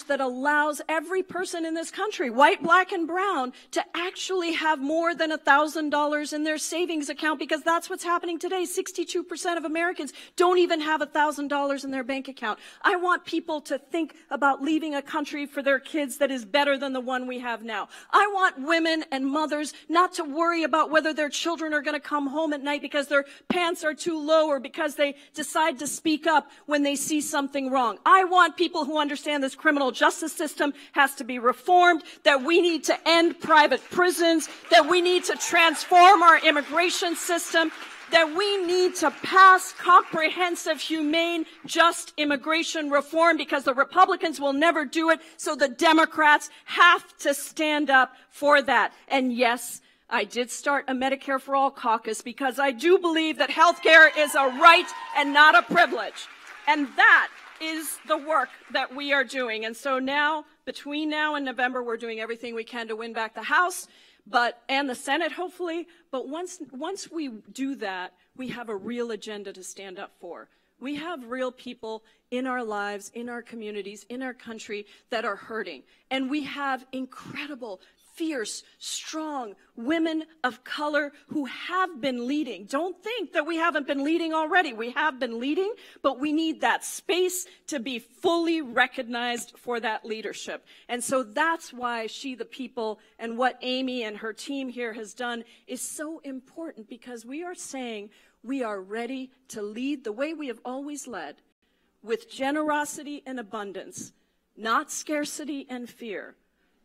that allows every person in this country, white, black, and brown, to actually have more than $1,000 in their savings account, because that's what's happening today. 62% of Americans don't even have $1,000 in their bank account. I want people to think about leaving a country for their kids that is better than the one we have now. I want women and mothers not to worry about whether their children are going to come home at night because their pants are too low or because they decide to speak up when they see something wrong. I want people who understand this criminal justice system has to be reformed, that we need to end private prisons, that we need to transform our immigration system, that we need to pass comprehensive, humane, just immigration reform, because the Republicans will never do it, so the Democrats have to stand up for that. And yes, I did start a Medicare for All caucus because I do believe that health care is a right and not a privilege. And that is the work that we are doing. And so now, between now and November, we're doing everything we can to win back the House and the Senate, hopefully. But once we do that, we have a real agenda to stand up for. We have real people in our lives, in our communities, in our country that are hurting. And we have incredible, fierce, strong women of color who have been leading. Don't think that we haven't been leading already. We have been leading, but we need that space to be fully recognized for that leadership. And so that's why She the People and what Amy and her team here has done is so important, because we are saying we are ready to lead the way we have always led, with generosity and abundance, not scarcity and fear,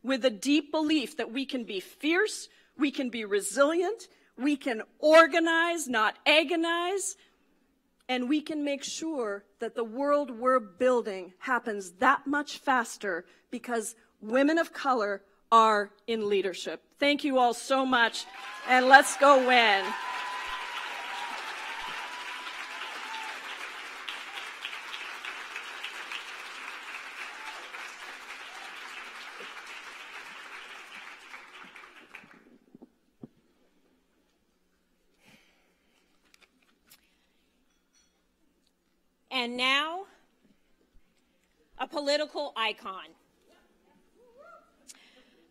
with a deep belief that we can be fierce, we can be resilient, we can organize, not agonize, and we can make sure that the world we're building happens that much faster because women of color are in leadership. Thank you all so much, and let's go win. And now, a political icon.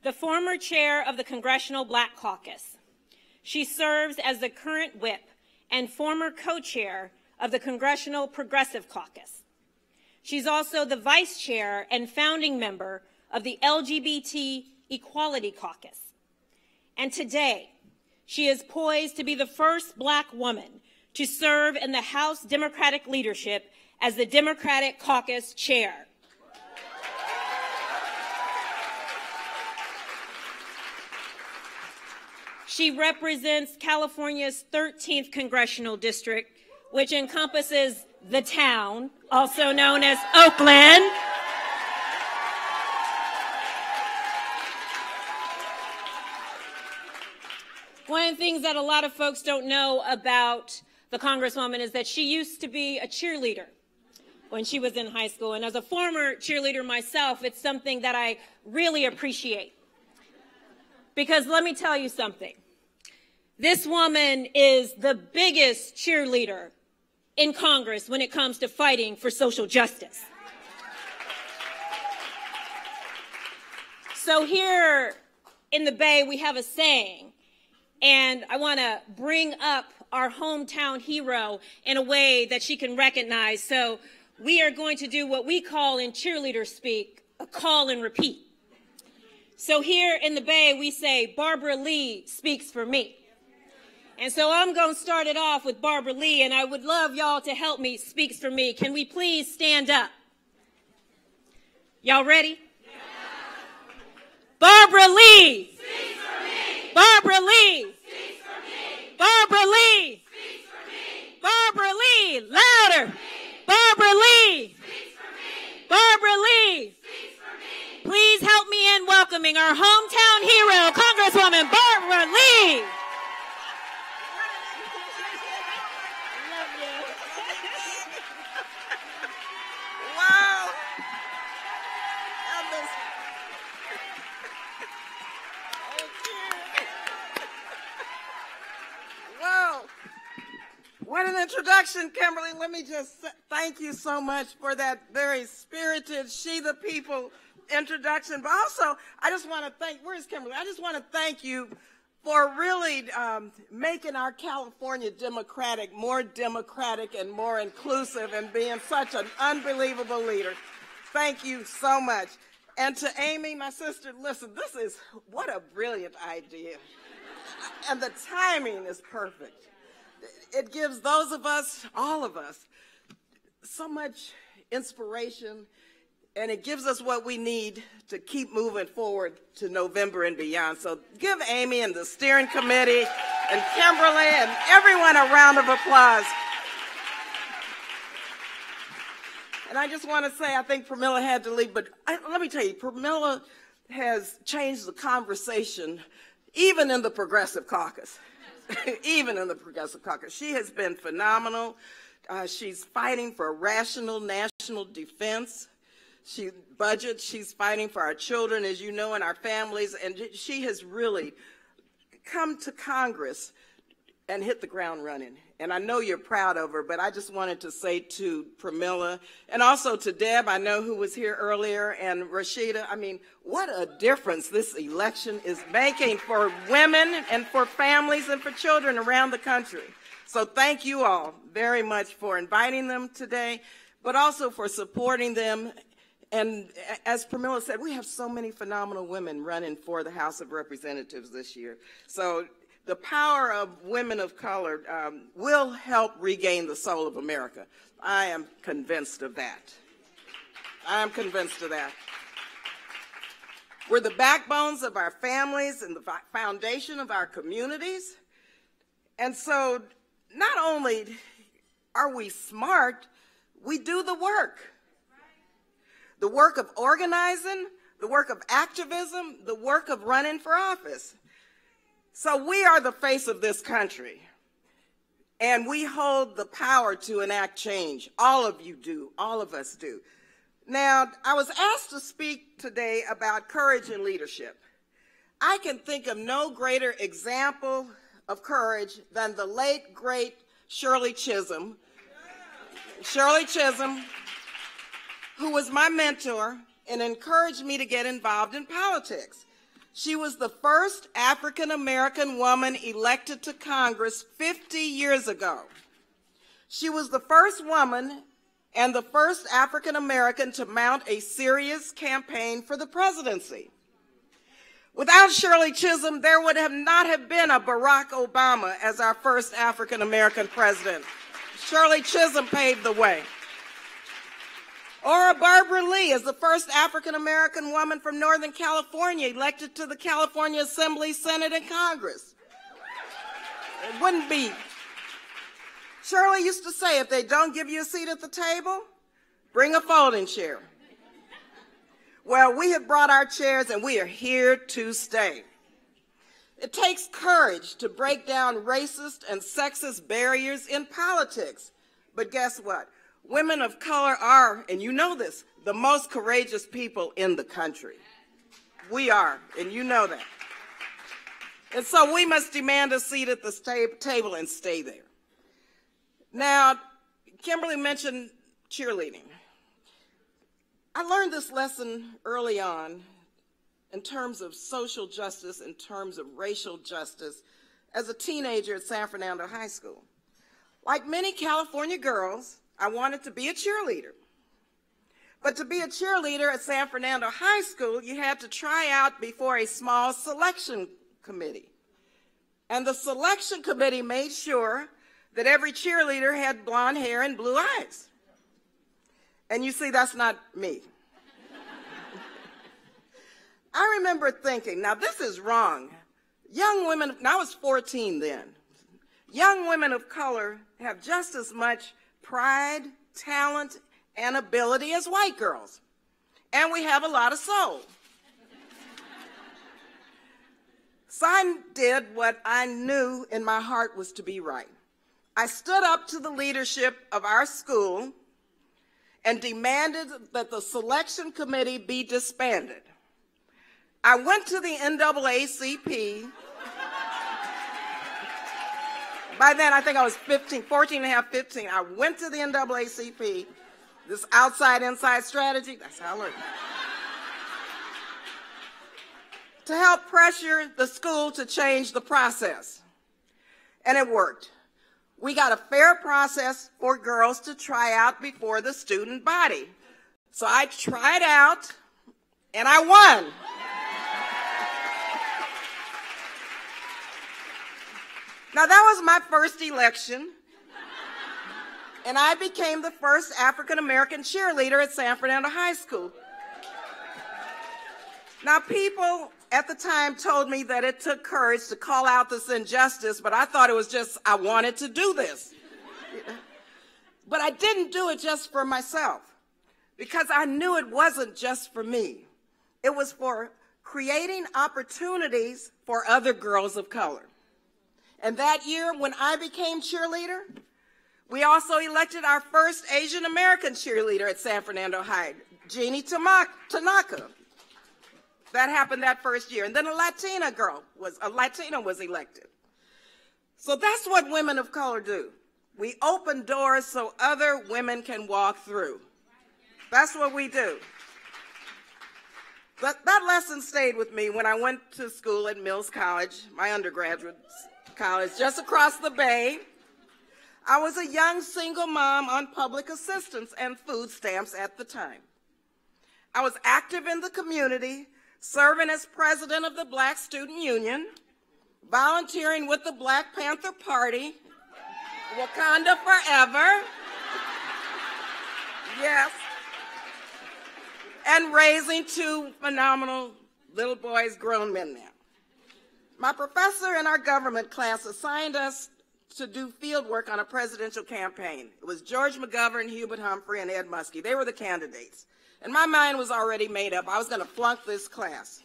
The former chair of the Congressional Black Caucus. She serves as the current whip and former co-chair of the Congressional Progressive Caucus. She's also the vice chair and founding member of the LGBT Equality Caucus. And today, she is poised to be the first Black woman to serve in the House Democratic leadership as the Democratic Caucus chair. She represents California's 13th congressional district, which encompasses the town, also known as Oakland, of the things that a lot of folks don't know about the Congresswoman is that she used to be a cheerleader when she was in high school. And as a former cheerleader myself, it's something that I really appreciate. Because let me tell you something. This woman is the biggest cheerleader in Congress when it comes to fighting for social justice. So here in the Bay, we have a saying, and I want to bring up our hometown hero in a way that she can recognize. So we are going to do what we call in cheerleader speak, a call and repeat. So here in the Bay, we say, Barbara Lee speaks for me. And so I'm going to start it off with Barbara Lee, and I would love y'all to help me speaks for me. Can we please stand up? Y'all ready? Barbara Lee. Speaks for me. Barbara Lee. Speaks for me. Barbara Lee. Speaks for me. Barbara Lee. Louder. Barbara Lee. Speaks for me. Barbara Lee. Speaks for me. Please help me in welcoming our hometown hero, Congresswoman Barbara Lee. Wow. Wow. What an introduction, Kimberly. Let me just thank you so much for that very spirited She the People introduction. But also, I just want to thank, where's Kimberly? I just want to thank you for really making our California democratic and more inclusive and being such an unbelievable leader. Thank you so much. And to Amy, my sister, listen, what a brilliant idea. And the timing is perfect. It gives those of us, all of us, so much inspiration, and it gives us what we need to keep moving forward to November and beyond. So give Amy and the steering committee and Kimberly and everyone a round of applause. And I just want to say, I think Pramila had to leave, but let me tell you, Pramila has changed the conversation even in the Progressive Caucus. Even in the Progressive Caucus. She has been phenomenal. She's fighting for rational national defense. She's fighting for our children, as you know, and our families, and she has really come to Congress and hit the ground running. And I know you're proud of her, but I just wanted to say to Pramila, and also to Deb, I know who was here earlier, and Rashida, I mean, what a difference this election is making for women and for families and for children around the country. So thank you all very much for inviting them today, but also for supporting them. And as Pramila said, we have so many phenomenal women running for the House of Representatives this year. So the power of women of color will help regain the soul of America. I am convinced of that. I am convinced of that. We're the backbones of our families and the foundation of our communities. And so not only are we smart, we do the work. The work of organizing, the work of activism, the work of running for office. So we are the face of this country, and we hold the power to enact change. All of you do, all of us do. Now, I was asked to speak today about courage and leadership. I can think of no greater example of courage than the late, great Shirley Chisholm. Shirley Chisholm, who was my mentor and encouraged me to get involved in politics. She was the first African-American woman elected to Congress 50 years ago. She was the first woman and the first African-American to mount a serious campaign for the presidency. Without Shirley Chisholm, there would not have been a Barack Obama as our first African-American president. Shirley Chisholm paved the way. Or Barbara Lee is the first African-American woman from Northern California elected to the California Assembly, Senate, and Congress. It wouldn't be. Shirley used to say, if they don't give you a seat at the table, bring a folding chair. Well, we have brought our chairs and we are here to stay. It takes courage to break down racist and sexist barriers in politics. But guess what? Women of color are, and you know this, the most courageous people in the country. We are, and you know that. And so we must demand a seat at the table and stay there. Now, Kimberly mentioned cheerleading. I learned this lesson early on in terms of social justice, in terms of racial justice, as a teenager at San Fernando High School. Like many California girls, I wanted to be a cheerleader. But to be a cheerleader at San Fernando High School, you had to try out before a small selection committee. And the selection committee made sure that every cheerleader had blonde hair and blue eyes. And you see, that's not me. I remember thinking, now this is wrong. Young women, and I was 14 then, young women of color have just as much pride, talent, and ability as white girls. And we have a lot of soul. So I did what I knew in my heart was to be right. I stood up to the leadership of our school and demanded that the selection committee be disbanded. I went to the NAACP. By then, I think I was 14 and a half, 15. I went to the NAACP, this outside-inside strategy, that's how I learned. To help pressure the school to change the process. And it worked. We got a fair process for girls to try out before the student body. So I tried out, and I won. Now, that was my first election, and I became the first African-American cheerleader at San Fernando High School. Now, people at the time told me that it took courage to call out this injustice, but I thought it was just, I wanted to do this. But I didn't do it just for myself, because I knew it wasn't just for me. It was for creating opportunities for other girls of color. And that year, when I became cheerleader, we also elected our first Asian American cheerleader at San Fernando High, Jeannie Tanaka. That happened that first year. And then a Latina was elected. So that's what women of color do. We open doors so other women can walk through. That's what we do. But that lesson stayed with me when I went to school at Mills College, my undergraduate college, just across the bay. I was a young single mom on public assistance and food stamps at the time. I was active in the community, serving as president of the Black Student Union, volunteering with the Black Panther Party, Wakanda Forever, yes, and raising two phenomenal little boys, grown men now. My professor in our government class assigned us to do field work on a presidential campaign. It was George McGovern, Hubert Humphrey, and Ed Muskie. They were the candidates. And my mind was already made up. I was going to flunk this class.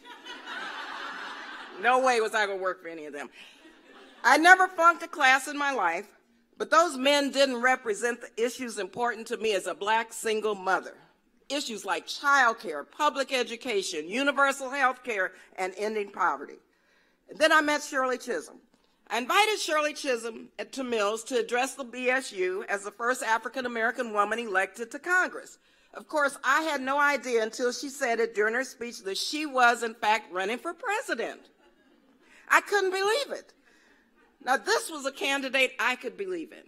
No way was I going to work for any of them. I never flunked a class in my life, but those men didn't represent the issues important to me as a Black single mother. Issues like child care, public education, universal health care, and ending poverty. And then I met Shirley Chisholm. I invited Shirley Chisholm to Mills to address the BSU as the first African-American woman elected to Congress. Of course, I had no idea until she said it during her speech that she was, in fact, running for president. I couldn't believe it. Now, this was a candidate I could believe in.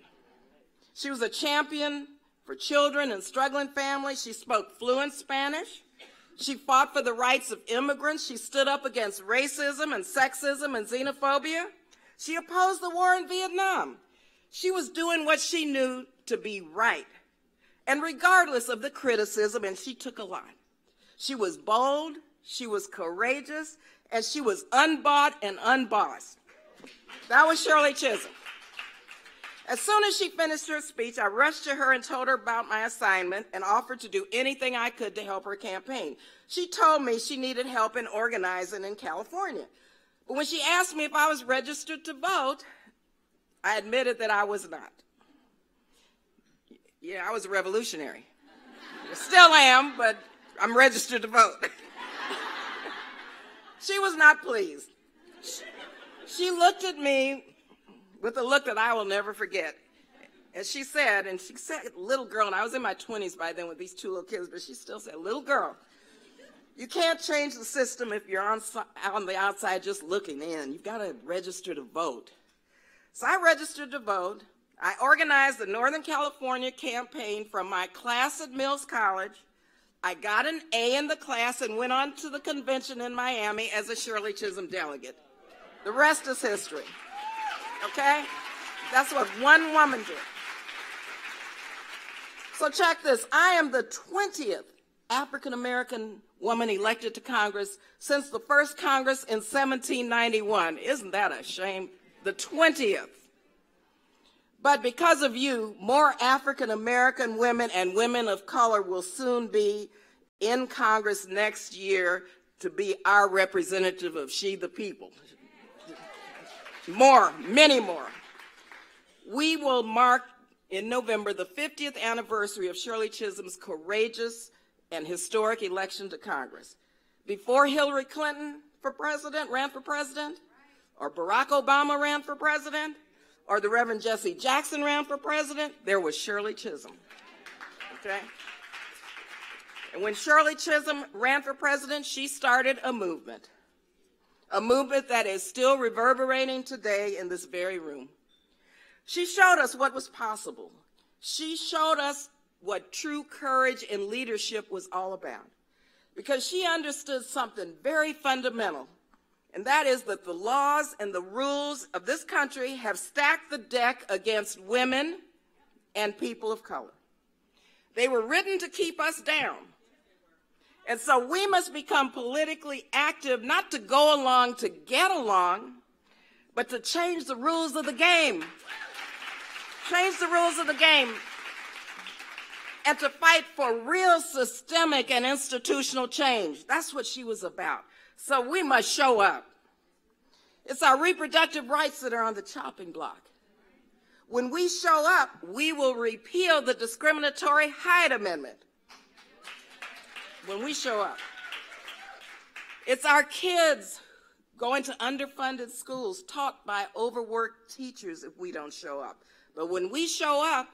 She was a champion for children and struggling families. She spoke fluent Spanish. She fought for the rights of immigrants. She stood up against racism and sexism and xenophobia. She opposed the war in Vietnam. She was doing what she knew to be right. And regardless of the criticism, and she took a lot. She was bold, she was courageous, and she was unbought and unbossed. That was Shirley Chisholm. As soon as she finished her speech, I rushed to her and told her about my assignment and offered to do anything I could to help her campaign. She told me she needed help in organizing in California. But when she asked me if I was registered to vote, I admitted that I was not. Yeah, I was a revolutionary. I still am, but I'm registered to vote. She was not pleased. She looked at me with a look that I will never forget. And she said, little girl, and I was in my 20s by then with these two little kids, but she still said, little girl, you can't change the system if you're on the outside just looking in. You've got to register to vote. So I registered to vote. I organized the Northern California campaign from my class at Mills College. I got an A in the class and went on to the convention in Miami as a Shirley Chisholm delegate. The rest is history, okay? That's what one woman did. So check this. I am the 20th African-American woman elected to Congress since the first Congress in 1791. Isn't that a shame? The 20th. But because of you, more African-American women and women of color will soon be in Congress next year to be our representative of she the people. More, many more. We will mark in November the 50th anniversary of Shirley Chisholm's courageous and historic election to Congress. Before Hillary Clinton ran for president, or Barack Obama ran for president, or the Reverend Jesse Jackson ran for president, there was Shirley Chisholm, okay? And when Shirley Chisholm ran for president, she started a movement that is still reverberating today in this very room. She showed us what was possible. She showed us what true courage and leadership was all about, because she understood something very fundamental, and that is that the laws and the rules of this country have stacked the deck against women and people of color. They were written to keep us down. And so we must become politically active, not to go along to get along, but to change the rules of the game. Change the rules of the game. And to fight for real systemic and institutional change. That's what she was about. So we must show up. It's our reproductive rights that are on the chopping block. When we show up, we will repeal the discriminatory Hyde Amendment. When we show up. It's our kids going to underfunded schools taught by overworked teachers if we don't show up. But when we show up,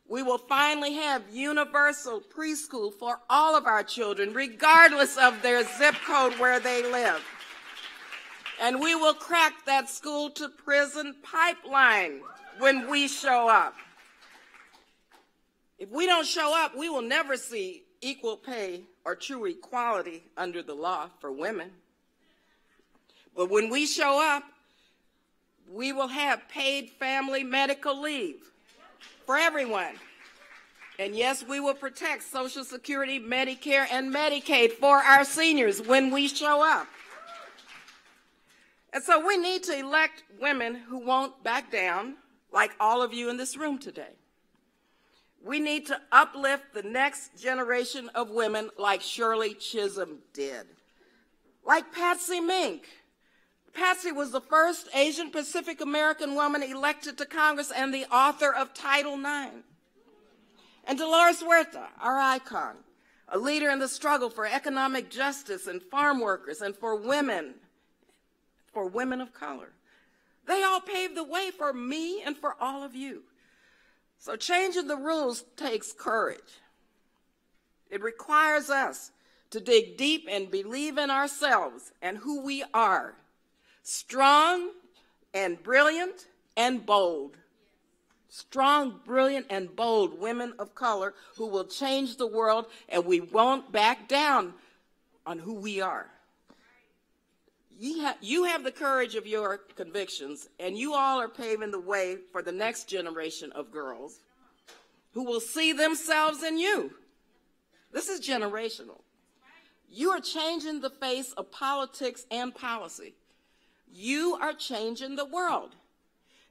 we will finally have universal preschool for all of our children, regardless of their zip code where they live. And we will crack that school-to-prison pipeline when we show up. If we don't show up, we will never see equal pay or true equality under the law for women. But when we show up, we will have paid family medical leave for everyone. And yes, we will protect Social Security, Medicare, and Medicaid for our seniors when we show up. And so we need to elect women who won't back down, like all of you in this room today. We need to uplift the next generation of women like Shirley Chisholm did, like Patsy Mink. Patsy was the first Asian Pacific American woman elected to Congress and the author of Title IX. And Dolores Huerta, our icon, a leader in the struggle for economic justice and farm workers and for women of color. They all paved the way for me and for all of you. So changing the rules takes courage. It requires us to dig deep and believe in ourselves and who we are. Strong and brilliant and bold. Strong, brilliant, and bold women of color who will change the world, and we won't back down on who we are. You have the courage of your convictions, and you all are paving the way for the next generation of girls who will see themselves in you. This is generational. You are changing the face of politics and policy. You are changing the world.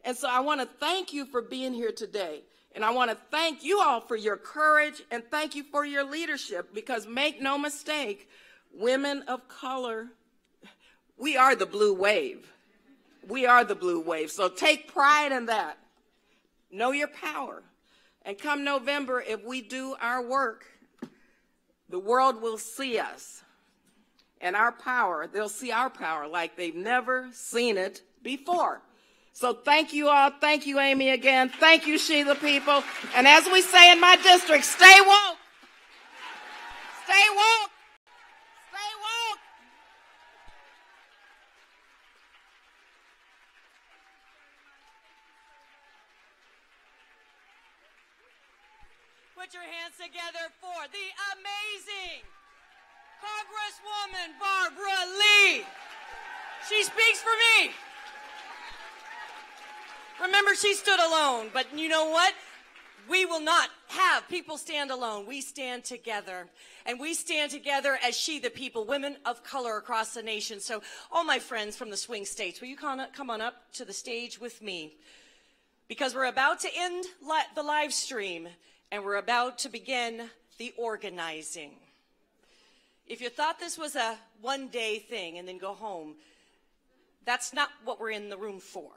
And so I want to thank you for being here today. And I want to thank you all for your courage and thank you for your leadership, because make no mistake, women of color We are the blue wave. We are the blue wave. So take pride in that. Know your power. And come November, if we do our work, the world will see us and our power. They'll see our power like they've never seen it before. So thank you all. Thank you, Amy, again. Thank you, She the People. And as we say in my district, stay woke. Stay woke. Stay woke. Put your hands together for the amazing Congresswoman Barbara Lee. She speaks for me. Remember, she stood alone, but you know what? We will not have people stand alone. We stand together, and we stand together as She the People, women of color across the nation. So all my friends from the swing states, will you come on up to the stage with me? Because we're about to end the live stream, and we're about to begin the organizing. If you thought this was a one-day thing and then go home, that's not what we're in the room for.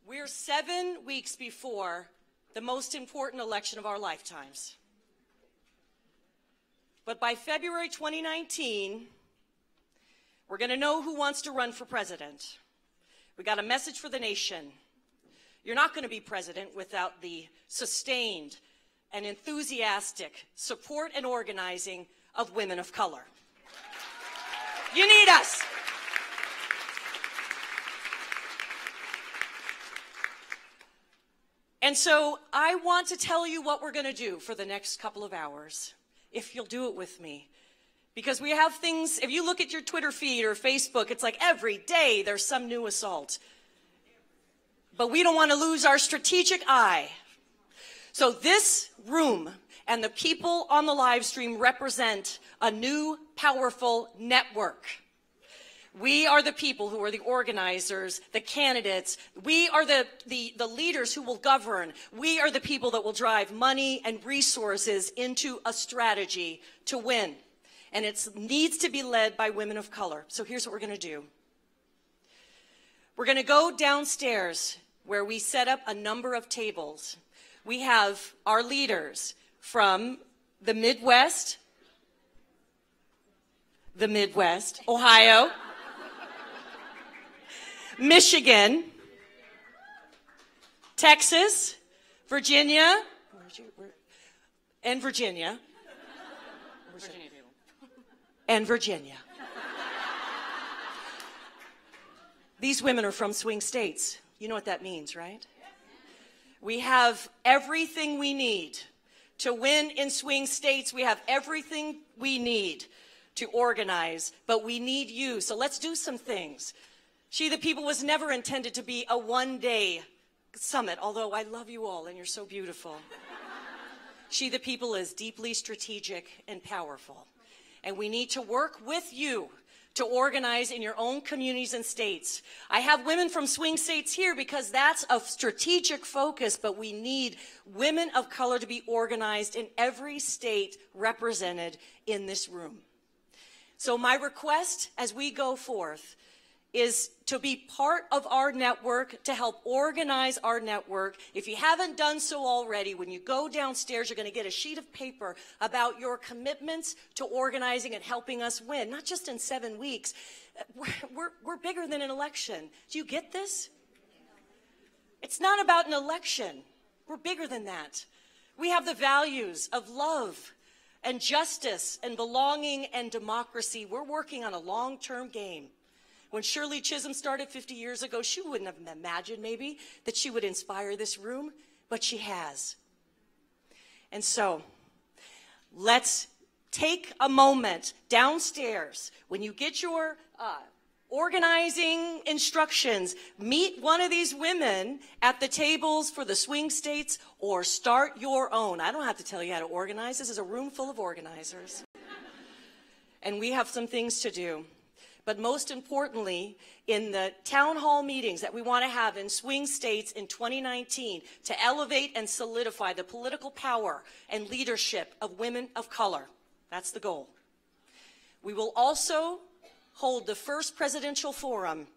We're 7 weeks before the most important election of our lifetimes. But by February 2019, we're going to know who wants to run for president. We got a message for the nation. You're not going to be president without the sustained and enthusiastic support and organizing of women of color. You need us. And so I want to tell you what we're going to do for the next couple of hours, if you'll do it with me. Because we have things, if you look at your Twitter feed or Facebook, it's like every day there's some new assault. But we don't want to lose our strategic eye. So this room and the people on the live stream represent a new, powerful network. We are the people who are the organizers, the candidates. We are the leaders who will govern. We are the people that will drive money and resources into a strategy to win. And it needs to be led by women of color. So here's what we're going to do. We're going to go downstairs where we set up a number of tables. We have our leaders from the Midwest, Ohio, Michigan, Texas, Virginia, and Virginia. And Virginia. These women are from swing states. You know what that means, right? We have everything we need to win in swing states. We have everything we need to organize, but we need you. So let's do some things. She the People was never intended to be a one-day summit, although I love you all and you're so beautiful. She the People is deeply strategic and powerful. And we need to work with you to organize in your own communities and states. I have women from swing states here because that's a strategic focus, but we need women of color to be organized in every state represented in this room. So my request as we go forth is to be part of our network, to help organize our network. If you haven't done so already, when you go downstairs, you're going to get a sheet of paper about your commitments to organizing and helping us win, not just in 7 weeks. We're bigger than an election. Do you get this? It's not about an election. We're bigger than that. We have the values of love and justice and belonging and democracy. We're working on a long-term game. When Shirley Chisholm started 50 years ago, she wouldn't have imagined maybe that she would inspire this room, but she has. And so let's take a moment downstairs. When you get your organizing instructions, meet one of these women at the tables for the swing states or start your own. I don't have to tell you how to organize. This is a room full of organizers. And we have some things to do. But most importantly, in the town hall meetings that we want to have in swing states in 2019 to elevate and solidify the political power and leadership of women of color. That's the goal. We will also hold the first presidential forum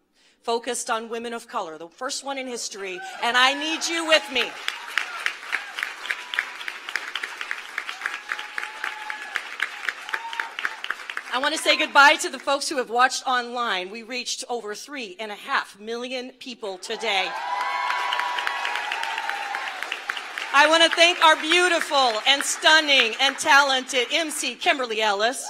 focused on women of color, the first one in history, and I need you with me. I want to say goodbye to the folks who have watched online. We reached over 3.5 million people today. I want to thank our beautiful and stunning and talented MC, Kimberly Ellis.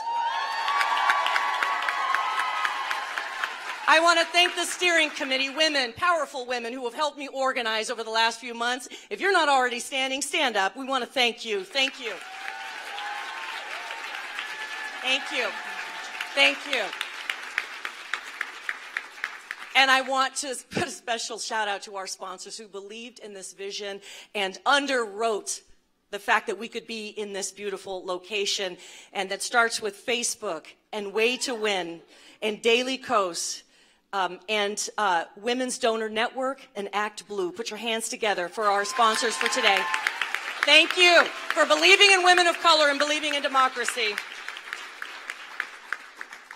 I want to thank the steering committee, women, powerful women who have helped me organize over the last few months. If you're not already standing, stand up. We want to thank you. Thank you. Thank you. Thank you. And I want to put a special shout out to our sponsors who believed in this vision and underwrote the fact that we could be in this beautiful location. And that starts with Facebook and Way to Win and Daily Kos and Women's Donor Network and Act Blue. Put your hands together for our sponsors for today. Thank you for believing in women of color and believing in democracy.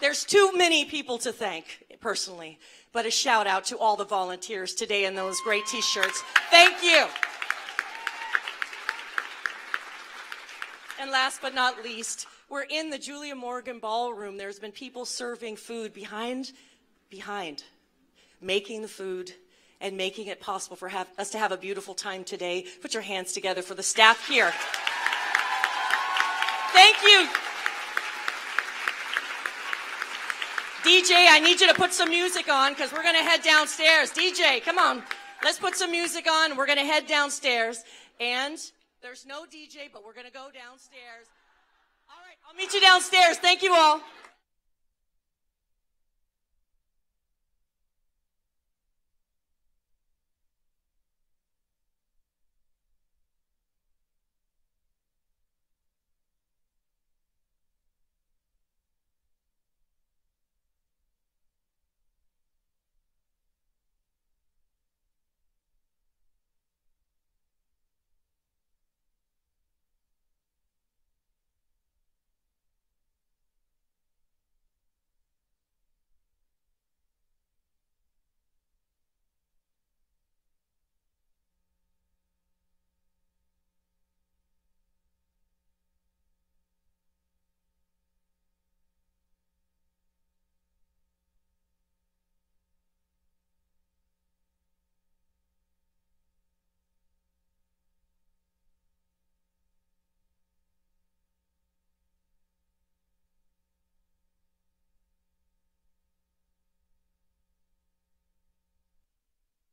There's too many people to thank personally, but a shout out to all the volunteers today in those great t-shirts. Thank you. And last but not least, we're in the Julia Morgan Ballroom. There's been people serving food behind, making the food and making it possible for us to have a beautiful time today. Put your hands together for the staff here. Thank you. DJ, I need you to put some music on because we're going to head downstairs. DJ, come on. Let's put some music on. We're going to head downstairs. And there's no DJ, but we're going to go downstairs. All right, I'll meet you downstairs. Thank you all.